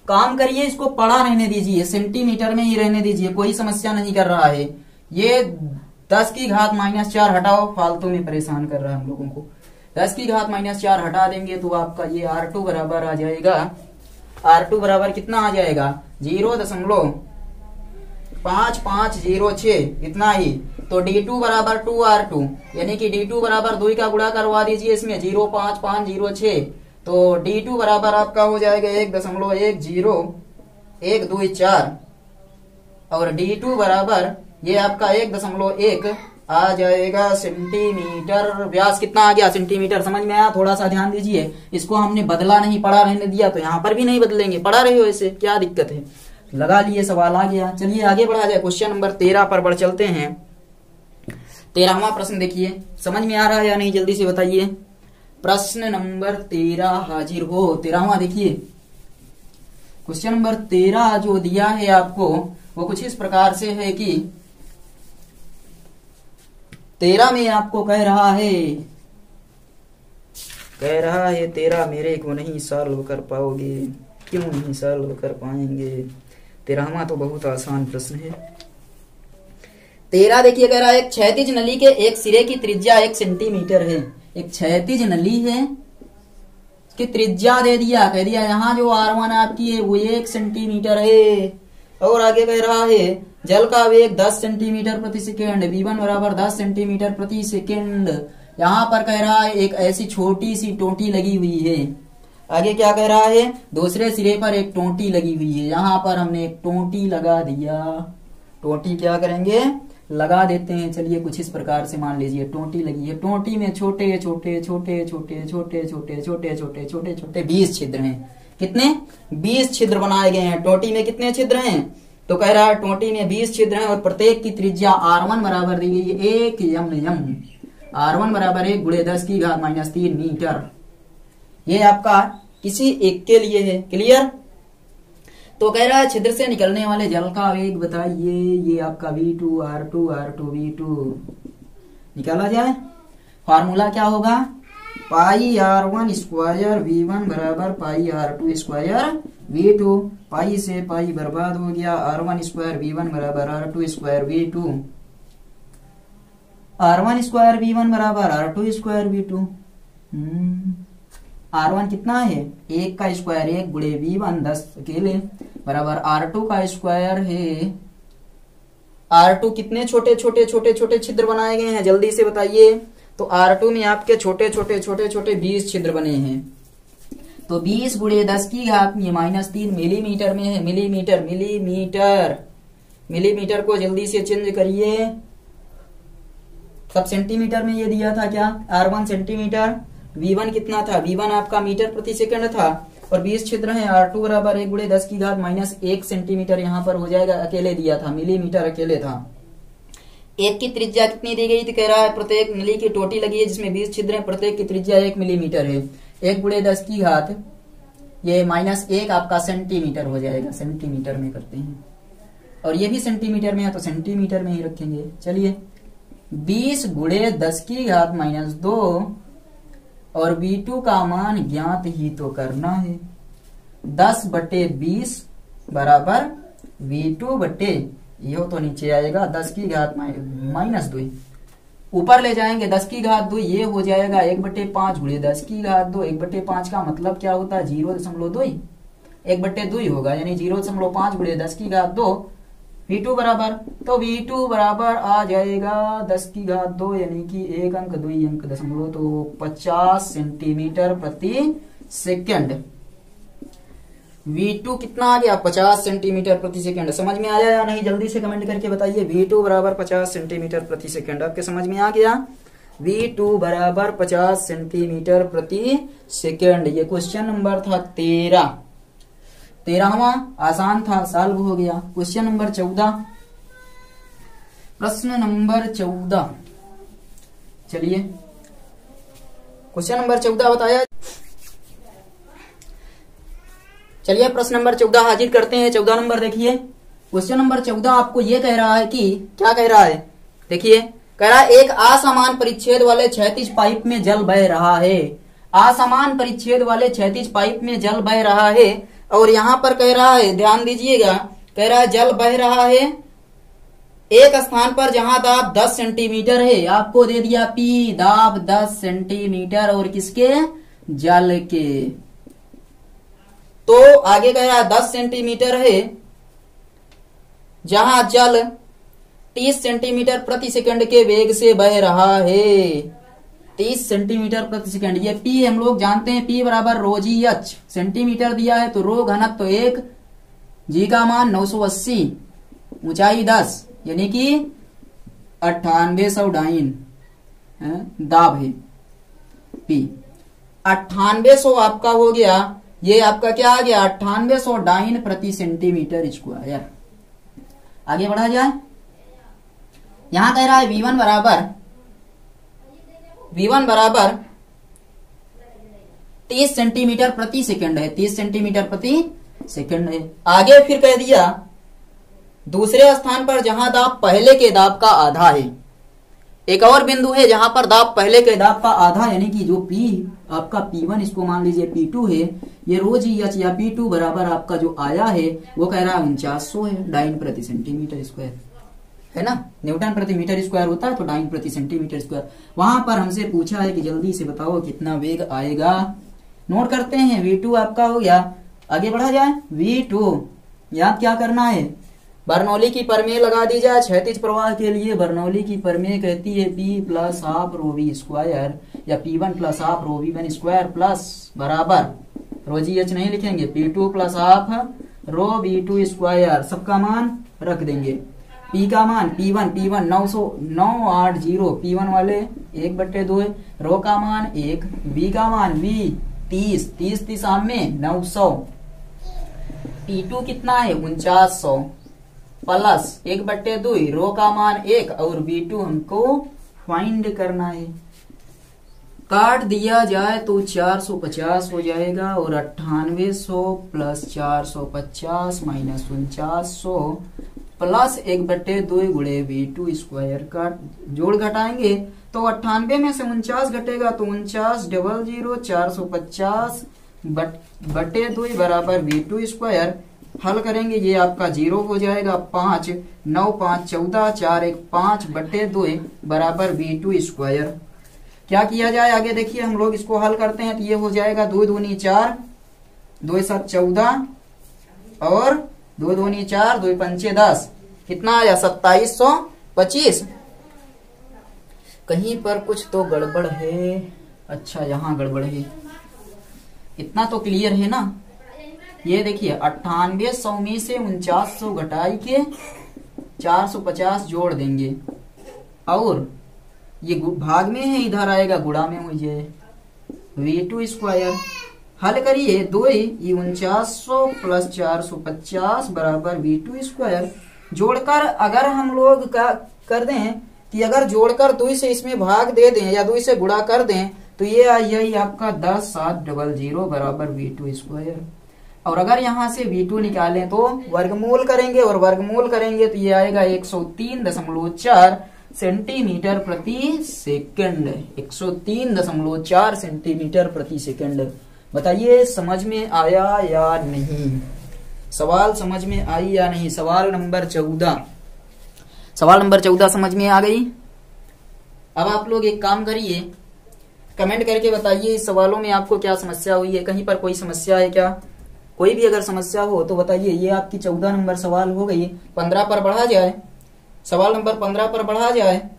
काम करिए, इसको पढ़ा रहने दीजिए, सेंटीमीटर में ही रहने दीजिए, कोई समस्या नहीं कर रहा है। ये 10 की घात माइनस 4 हटाओ, फालतू में परेशान कर रहा है हम लोगों को। 10 की घात माइनस 4 हटा देंगे तो आपका ये R2 बराबर आ जाएगा, R2 बराबर कितना आ जाएगा 0.5506 इतना ही। तो D2 बराबर 2R2 यानी कि D2 बराबर 2 का गुणा करवा दीजिए इसमें 0.5506, तो D2 बराबर आपका हो जाएगा 1.10124 और D2 बराबर ये आपका 1.1 आ जाएगा सेंटीमीटर। व्यास कितना आ गया सेंटीमीटर, समझ में आया? थोड़ा सा ध्यान दीजिए, इसको हमने बदला नहीं, पढ़ा रहने दिया, तो यहाँ पर भी नहीं बदलेंगे, पढ़ा रहे हो ऐसे, क्या दिक्कत है? लगा लिए, सवाल आ गया। चलिए आगे बढ़ा जाए, क्वेश्चन नंबर 13 पर बढ़ चलते हैं। 13वां प्रश्न देखिए, समझ में आ रहा है या नहीं, जल्दी से बताइए। प्रश्न नंबर 13 हाजिर हो। 13वां देखिए, क्वेश्चन नंबर 13 जो दिया है आपको वो कुछ इस प्रकार से है कि 13 में आपको कह रहा है 13 मेरे को नहीं सॉल्व कर पाओगे, क्यों नहीं सॉल्व कर पाएंगे? 13वां तो बहुत आसान प्रश्न है। 13 देखिए, कह रहा है एक क्षैतिज नली के एक सिरे की त्रिज्या 1 सेंटीमीटर है। एक क्षैतिज नली है कि त्रिज्या दे दिया, कह दिया यहाँ जो R1 आपकी है वो 1 सेंटीमीटर है। और आगे कह रहा है जल का वेग 10 सेंटीमीटर प्रति सेकेंड, V1 बराबर 10 सेंटीमीटर प्रति सेकेंड। यहाँ पर कह रहा है एक ऐसी छोटी सी टोटी लगी हुई है। आगे क्या कह रहा है, दूसरे सिरे पर एक टोटी लगी हुई है। यहाँ पर हमने एक टोटी लगा दिया, टोटी क्या करेंगे, लगा देते हैं। चलिए कुछ इस प्रकार से मान लीजिए टोटी लगी है, टोटी में छोटे छोटे छोटे छोटे छोटे छोटे छोटे छोटे छोटे छोटे 20 छिद्र हैं। कितने? 20 छिद्र बनाए गए हैं। टोटी में कितने छिद्र हैं? तो कह रहा है टोटी में 20 छिद्र हैं और प्रत्येक की त्रिज्या R1 बराबर दी गई है 1 mm। R1 बराबर 1 गुणे 10 की घात माइनस 3 मीटर। ये आपका किसी एक के लिए है, क्लियर? तो कह रहा है छिद्र से निकलने वाले जल का वेग बताइए। ये आपका V2 R2 R2 V2 निकाला जाए। फार्मूला क्या होगा, पाई R1 स्क्वायर V1 बराबर पाई R2 स्क्वायर V2। पाई से पाई बर्बाद हो गया, R1 स्क्वायर V1 बराबर R2 square V2। R1 square V1 बराबर R2 स्क्वायर V2। R1 कितना है, 1 का स्क्वायर 1 गुणे V1 10 अकेले बराबर R2 का स्क्वायर है। R2 कितने छोटे छोटे छोटे छोटे छिद्र बनाए गए हैं, जल्दी से बताइए। तो R2 में आपके छोटे छोटे छोटे छोटे 20 छिद्र बने हैं। तो 20 गुणे 10 की घात ये माइनस 3 मिलीमीटर में है। मिलीमीटर मिलीमीटर मिलीमीटर को जल्दी से चेंज करिए। सब सेंटीमीटर में ये दिया था क्या, R1 सेंटीमीटर, V1 कितना था, V1 आपका मीटर प्रति सेकंड था और 20 छिद्र हैं। R2 बराबर 1 गुणे 10 की घात माइनस 1 सेंटीमीटर यहाँ पर हो जाएगा, अकेले दिया था, मिलीमीटर अकेले था। एक की त्रिज्या कितनी दी गई थी, कह रहा है प्रत्येक नली की टोटी लगी है जिसमें 20 छिद्र हैं, प्रत्येक की त्रिज्या 1 मिलीमीटर है। 1 गुणे 10 की घात ये माइनस 1 आपका सेंटीमीटर हो जाएगा, सेंटीमीटर में करते हैं और ये भी सेंटीमीटर में है तो सेंटीमीटर में ही रखेंगे। चलिए 20 गुणे 10 की घात माइनस 2 और V2 का मान ज्ञात ही तो करना है। 10/20 बराबर V2 बटे ये तो नीचे आएगा 10 की घात माइनस 2, ऊपर ले जाएंगे 10 की घात 2, ये हो जाएगा 1/5 गुणे 10 की घात 2। 1/5 का मतलब क्या होता है, 0.2, 1/2 होगा, यानी 0.5 गुणे 10 की घात 2 V2 बराबर। तो V2 बराबर आ जाएगा 10 की घात 2 यानी कि 1 अंक 2 अंक दशमलव, तो 50 सेंटीमीटर प्रति सेकंड। V2 कितना आ गया, 50 सेंटीमीटर प्रति सेकंड। समझ में आया या नहीं, जल्दी से कमेंट करके बताइए। V2 बराबर 50 सेंटीमीटर प्रति सेकंड, आपके समझ में आ गया। V2 बराबर 50 सेंटीमीटर प्रति सेकंड। ये क्वेश्चन नंबर था 13वां, आसान था, सॉल्व हो गया। क्वेश्चन नंबर 14, प्रश्न नंबर 14 चलिए क्वेश्चन नंबर 14 बताया। चलिए प्रश्न नंबर 14 हाजिर करते हैं। 14 नंबर देखिए, क्वेश्चन नंबर 14 आपको ये कह रहा है कि क्या कह रहा है, देखिए कह रहा है एक असमान परिच्छेद वाले क्षैतिज पाइप में जल बह रहा है। असमान परिच्छेद वाले क्षैतिज पाइप में जल बह रहा है और यहां पर कह रहा है, ध्यान दीजिएगा, कह रहा है जल बह रहा है एक स्थान पर जहां दाब 10 सेंटीमीटर है। आपको दे दिया P, दाब 10 सेंटीमीटर और किसके, जल के। तो आगे कह रहा है 10 सेंटीमीटर है जहां जल 30 सेंटीमीटर प्रति सेकंड के वेग से बह रहा है। 30 सेंटीमीटर प्रति सेकंड, ये P हम लोग जानते हैं, P बराबर रो जी एच। सेंटीमीटर दिया है तो रो घनत्व तो 1, जी का मान 980, ऊंचाई 10 यानी कि 9800 डाइन दाब है P। 9800 आपका हो गया, ये आपका क्या आ गया 9800 डाइन प्रति सेंटीमीटर स्क्वायर। आगे बढ़ा जाए, यहां कह रहा है V1 बराबर 30 सेंटीमीटर प्रति सेकंड है, 30 सेंटीमीटर प्रति सेकंड है। आगे फिर कह दिया दूसरे स्थान पर जहां दाब पहले के दाब का आधा है। एक और बिंदु है जहां पर दाब पहले के दाब का आधा, यानी कि जो P आपका P1 इसको मान लीजिए P2 है, ये रो जी एच या P2 बराबर आपका जो आया है वो कह रहा है 4900 है डाइन प्रति सेंटीमीटर स्क्वायर, है ना। न्यूटन प्रति मीटर स्क्वायर होता है तो डाइन प्रति सेंटीमीटर स्क्वायर। वहां पर हमसे पूछा है कि जल्दी से बताओ कितना वेग आएगा। नोट करते हैं, V2 आपका हो गया। आगे बढ़ा जाए, V2 याद क्या करना है, बर्नौली की प्रमेय लगा दी जाए क्षैतिज प्रवाह के लिए। बर्नौली की प्रमेय कहती है P plus half rho v square या P1 plus half rho V1 square plus बराबर रो जी एच नहीं लिखेंगे, P2 plus half rho V2 square, सबका मान रख देंगे। P का मान P1 980, P1 वाले 1/2, रो का मान 1, V का मान V 30 में 900, P2 कितना है 4900 प्लस 1/2, रो का मान 1 और V2 हमको फाइंड करना है। काट दिया जाए तो 450 हो जाएगा और 9800 प्लस 450 माइनस 4900 प्लस 1/2 गुणे V2 स्क्वायर का जोड़ घटाएंगे तो 98 में से 49 घटेगा तो 4900 450 बटे 2 बराबर V2 स्क्वायर। हल करेंगे ये आपका 0 हो जाएगा, 5 9 5 14 4 1 5 बटे 2 बराबर V2 स्क्वायर। क्या किया जाए आगे देखिए, हम लोग इसको हल करते हैं तो ये हो जाएगा 2 दूनी 4, 2 7 14 और 2 दूनी 4, 2 पंचे 10, कितना आया 2725। कहीं पर कुछ तो गड़बड़ है, अच्छा यहाँ गड़बड़ है, इतना तो क्लियर है ना। ये देखिए 9800 में से 4900 घटाई के 450 जोड़ देंगे और ये भाग में है, इधर आएगा गुणा में हो जाए V2 स्क्वायर। हल करिए 2 4900 प्लस 450 बराबर V2 स्क्वायर। जोड़कर अगर हम लोग का कर दें कि अगर जोड़कर 2 से इसमें भाग दे दें या 2 से गुणा कर दें तो ये यही आपका 10,700 बराबर V2 स्क्वायर। और अगर यहां से V2 निकालें तो वर्गमूल करेंगे और वर्गमूल करेंगे तो ये आएगा 103.4 सेंटीमीटर प्रति सेकंड, 103.4 सेंटीमीटर प्रति सेकंड। बताइए समझ में आया या नहीं, सवाल समझ में आई या नहीं। सवाल नंबर 14 समझ में आ गई। अब आप लोग एक काम करिए, कमेंट करके बताइए इस सवालों में आपको क्या समस्या हुई है, कहीं पर कोई समस्या है क्या। कोई भी अगर समस्या हो तो बताइए। ये आपकी 14 नंबर सवाल हो गई। 15 पर बढ़ा जाए, सवाल नंबर 15 पर बढ़ा जाए,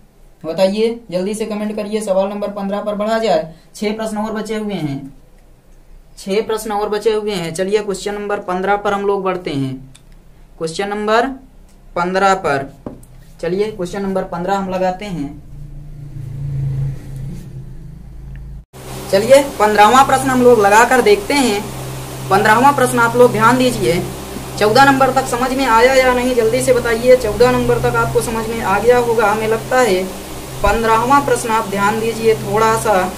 बताइए जल्दी से कमेंट करिए। सवाल नंबर 15 पर बढ़ा जाए। 6 प्रश्न और बचे हुए हैं, 6 प्रश्न और बचे हुए हैं। चलिए क्वेश्चन नंबर 15 पर हम लोग बढ़ते हैं। क्वेश्चन नंबर 15 पर चलिए, क्वेश्चन नंबर 15 हम लगाते हैं। चलिए 15वां प्रश्न हम लोग लगाकर देखते हैं। 15वां प्रश्न आप लोग ध्यान दीजिए। 14 नंबर तक समझ में आया या नहीं जल्दी से बताइए। 14 नंबर तक आपको समझ में आ गया होगा हमें लगता है। 15वां प्रश्न आप ध्यान दीजिए थोड़ा सा,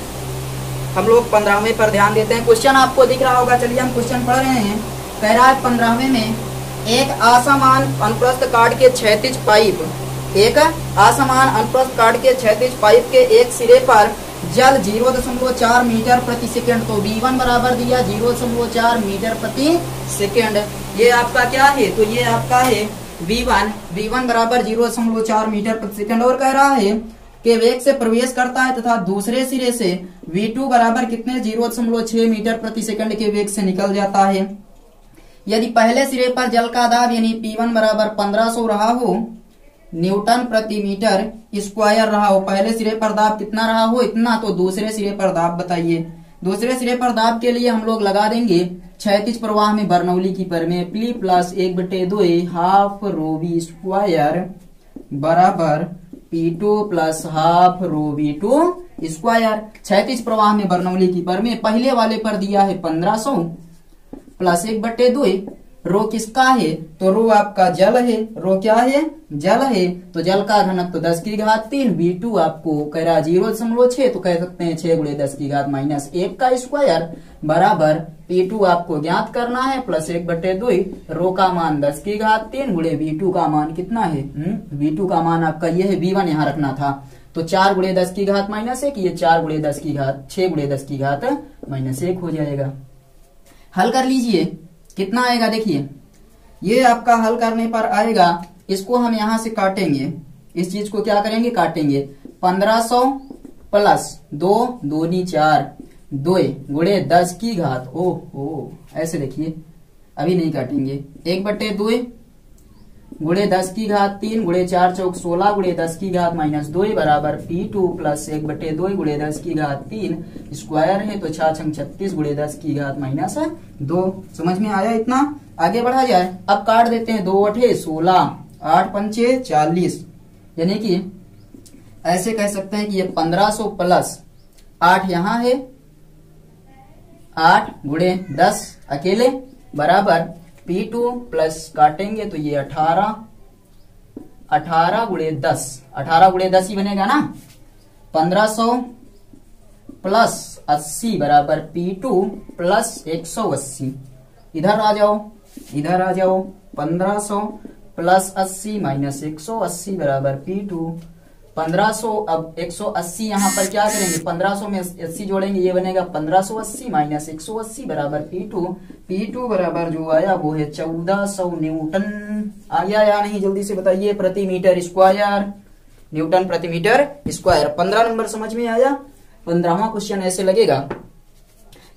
हम लोग 15वें पर ध्यान देते हैं। क्वेश्चन आपको दिख रहा होगा, चलिए हम क्वेश्चन पढ़ रहे हैं। कह रहा है 15वें में एक असमान अनुप्रस्थ काट के क्षैतिज पाइप, एक असमान अनुप्रस्थ काट के क्षैतिज पाइप के एक सिरे पर जल 0.4 मीटर प्रति सेकंड, तो V1 बराबर दिया 0.4 मीटर प्रति सेकंड। ये आपका क्या है, तो ये आपका है V1 बराबर 0.4 मीटर प्रति सेकंड। और कह रहा है कि वेग से प्रवेश करता है तथा दूसरे सिरे से V2 बराबर कितने 0.6 मीटर प्रति सेकंड के वेग से निकल जाता है। यदि पहले सिरे पर जल का दाब यानी P1 बराबर 1500 रहा हो, न्यूटन प्रति मीटर स्क्वायर रहा हो, पहले सिरे पर दाब कितना रहा हो इतना, तो दूसरे सिरे पर दाब बताइए। दूसरे सिरे पर दाब के लिए हम लोग लगा देंगे क्षैतिज प्रवाह में बर्नौली की permeability plus 1/2 half rho v square बराबर P2 plus half rho V2 square. क्षैतिज प्रवाह में बर्नौली की परमे पहले वाले पर दिया है 1500 प्लस 1/2। रो किसका है, तो रो आपका जल है, रो क्या है, जल है, तो जल का घनत्व 10⁻³ V2 आपको कह रहा 0.6, तो कह सकते हैं 6 × 10⁻⁻1 का स्क्वायर बराबर P2 आपको ज्ञात करना है प्लस 1/2। रो का मान 10⁻³ × V2 का मान कितना है, V2 का मान आपका ये है, V1 यहाँ रखना था, तो 4 × 10⁻⁻1, ये 4 × 6 × 10⁻1 हो जाएगा। हल कर लीजिए, कितना आएगा देखिए, ये आपका हल करने पर आएगा, इसको हम यहां से काटेंगे, इस चीज को क्या करेंगे, काटेंगे। 1500 प्लस 2 दूनी 4 2 × 10⁻, ओहो ऐसे देखिए, अभी नहीं काटेंगे, 1/2 × 10⁻³ × 4 चौक 16 × 10⁻⁻2 बराबर P2 प्लस 1/2 × 10⁻³ स्क्वायर है, तो 6 × 36 × 10⁻²। समझ में आया इतना, आगे बढ़ा जाए। अब काट देते हैं, 2 × 8 16, 8 × 5 40, यानी कि ऐसे कह सकते हैं कि ये 1500 प्लस 8 यहाँ है, 8 × 10 अकेले बराबर P2 प्लस काटेंगे तो ये 18 × 10, 18 × 10 ही बनेगा ना। 1500 प्लस 80 बराबर P2 प्लस 180। इधर आ जाओ, इधर आ जाओ, 1500 प्लस 80 माइनस 180 बराबर P2। 1500, अब 180 यहाँ पर क्या करेंगे, 1500 में 80 जोड़ेंगे, ये बनेगा 1580 माइनस 180 बराबर P2। P2 बराबर जो आया वो है 1400 न्यूटन। आ गया या नहीं, जल्दी से बताइए, प्रति मीटर स्क्वायर, न्यूटन प्रति मीटर स्क्वायर। 15 नंबर समझ में आया। 15वां क्वेश्चन ऐसे लगेगा।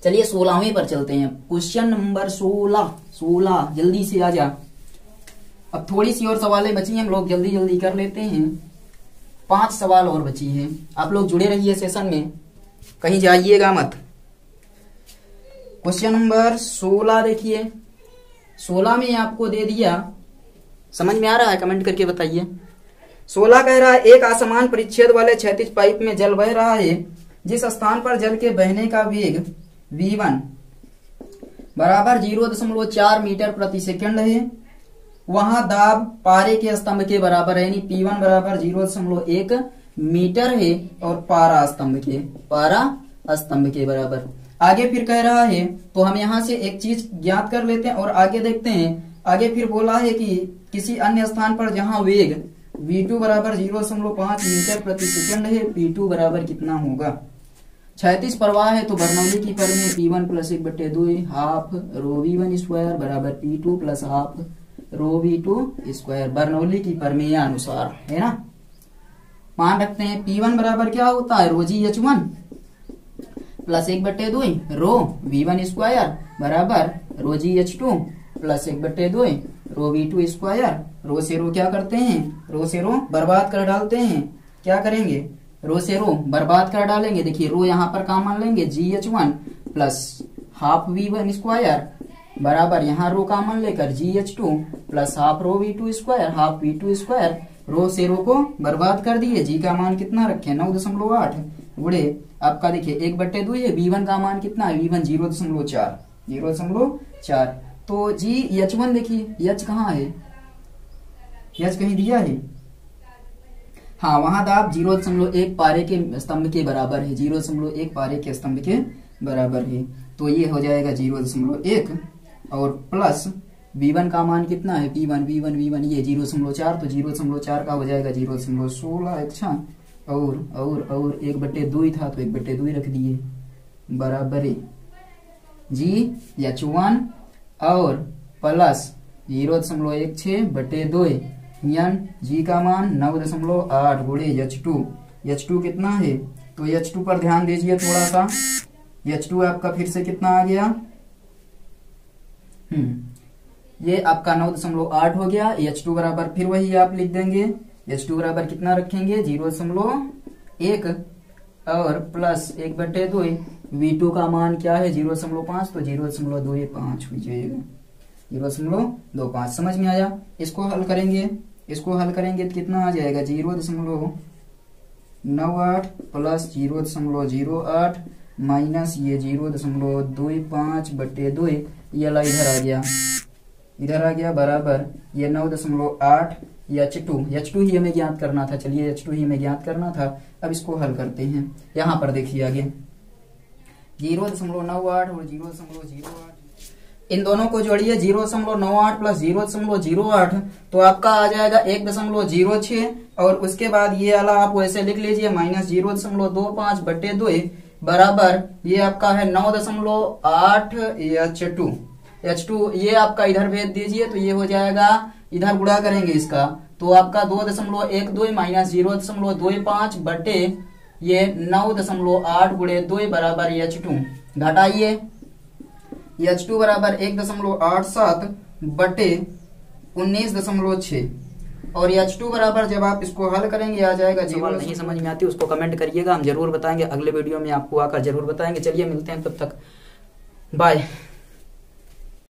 चलिए 16वें पर चलते हैं। क्वेश्चन नंबर 16 जल्दी से आ जा। अब थोड़ी सी और सवालें बची हैं, हम लोग जल्दी जल्दी कर लेते हैं। 5 सवाल और बची हैं। आप लोग जुड़े रहिए सेशन में, कहीं जाइएगा मत। क्वेश्चन नंबर 16 देखिए, 16 में आपको दे दिया, समझ में आ रहा है, कमेंट करके बताइए। 16 कह रहा है एक असमान परिच्छेद वाले क्षैतिज पाइप में जल बह रहा है, जिस स्थान पर जल के बहने का वेग V1 बराबर 0.4 मीटर प्रति सेकंड है, वहां दाब पारे के स्तंभ के बराबर है, यानी P1 बराबर 0.1 मीटर है और पारा स्तंभ के बराबर। आगे फिर कह रहा है, तो हम यहां से एक चीज ज्ञात कर लेते हैं और आगे देखते हैं। आगे फिर बोला है कि किसी अन्य स्थान पर जहां वेग V2 बराबर 0.5 मीटर प्रति सेकंड है, P2 बराबर कितना होगा। क्षैतिज प्रवाह है, तो बर्नौली की परमे P1 plus 1/2 half rho V1 square बराबर P2 plus half rho V2 square, Bernoulli की परमेय अनुसार, है ना। मान रखते हैं P1 बराबर क्या होता है, रो GH1 प्लस 1/2 रो V1 स्क्वायर बराबर रो GH2 प्लस 1/2 रो V2 स्क्वायर। रो से रो क्या करते हैं, रो से रो बर्बाद कर डालते हैं। क्या करेंगे, रो से रो बर्बाद कर डालेंगे। देखिए रो यहाँ पर कॉमन लेंगे, GH1 plus half V1 square बराबर यहाँ रो कॉमन लेकर GH2 plus half rho V2 square, half V2 square. Rho से रो को बर्बाद कर दिए, जी का मान कितना रखे 9.8 गुणे आपका देखिए 1/2 है। V1 का मान कितना है, V1 0.4। तो GH1 देखिए, H कहाँ है, H कहीं दिया है, हाँ वहां था आप 0.1 पारे के स्तंभ के बराबर है, 0.1 पारे के स्तंभ के बराबर है। तो ये हो जाएगा 0.1 और प्लस v1 का मान कितना है, v1 ये 0.4, तो 0.4 का हो जाएगा 0.16। अच्छा और 1/2 था तो 1/2 रख दिए बराबर है GH1 और प्लस 0.16/2 यान जी का मान 9.8 गुणे H2 कितना है, तो H2 पर ध्यान दीजिए थोड़ा सा। H2 आपका फिर से कितना आ गया, ये आपका 9.8 हो गया। H2 बराबर फिर वही आप लिख देंगे, H2 बराबर कितना रखेंगे 0.1 और प्लस 1/2। V2 का मान क्या है 0.5, तो 0.25 हो जाएगा, 0.25। समझ में आया। इसको हल करेंगे तो कितना आ जाएगा 0.98 प्लस 0.08 माइनस ये 0.25/2, ये ला इधर आ गया बराबर ये 9.8 H2 ही हमें ज्ञात करना था। चलिए H2 ही हमें ज्ञात करना था। अब इसको हल करते हैं। यहाँ पर देखिए आगे 0.98 और 0.08, इन दोनों को जोड़िए 0.98 प्लस 0.08 तो आपका आ जाएगा 1.06 और उसके बाद ये वाला आप वैसे लिख लीजिए माइनस 0.25/2 बराबर ये आपका है 9.8 H2 ये आपका इधर भेज दीजिए तो ये हो जाएगा, इधर गुणा करेंगे इसका तो आपका 2.12 माइनस 0.25 ये 9.8 गुणे 2 बराबर H2 घटाइए H2 बराबर 1.87 बटे 19.6 और H2 बराबर जब आप इसको हल करेंगे आ जाएगा 0। नहीं समझ में आती उसको कमेंट करिएगा, हम जरूर बताएंगे, अगले वीडियो में आपको आकर जरूर बताएंगे। चलिए मिलते हैं, तब तक बाय।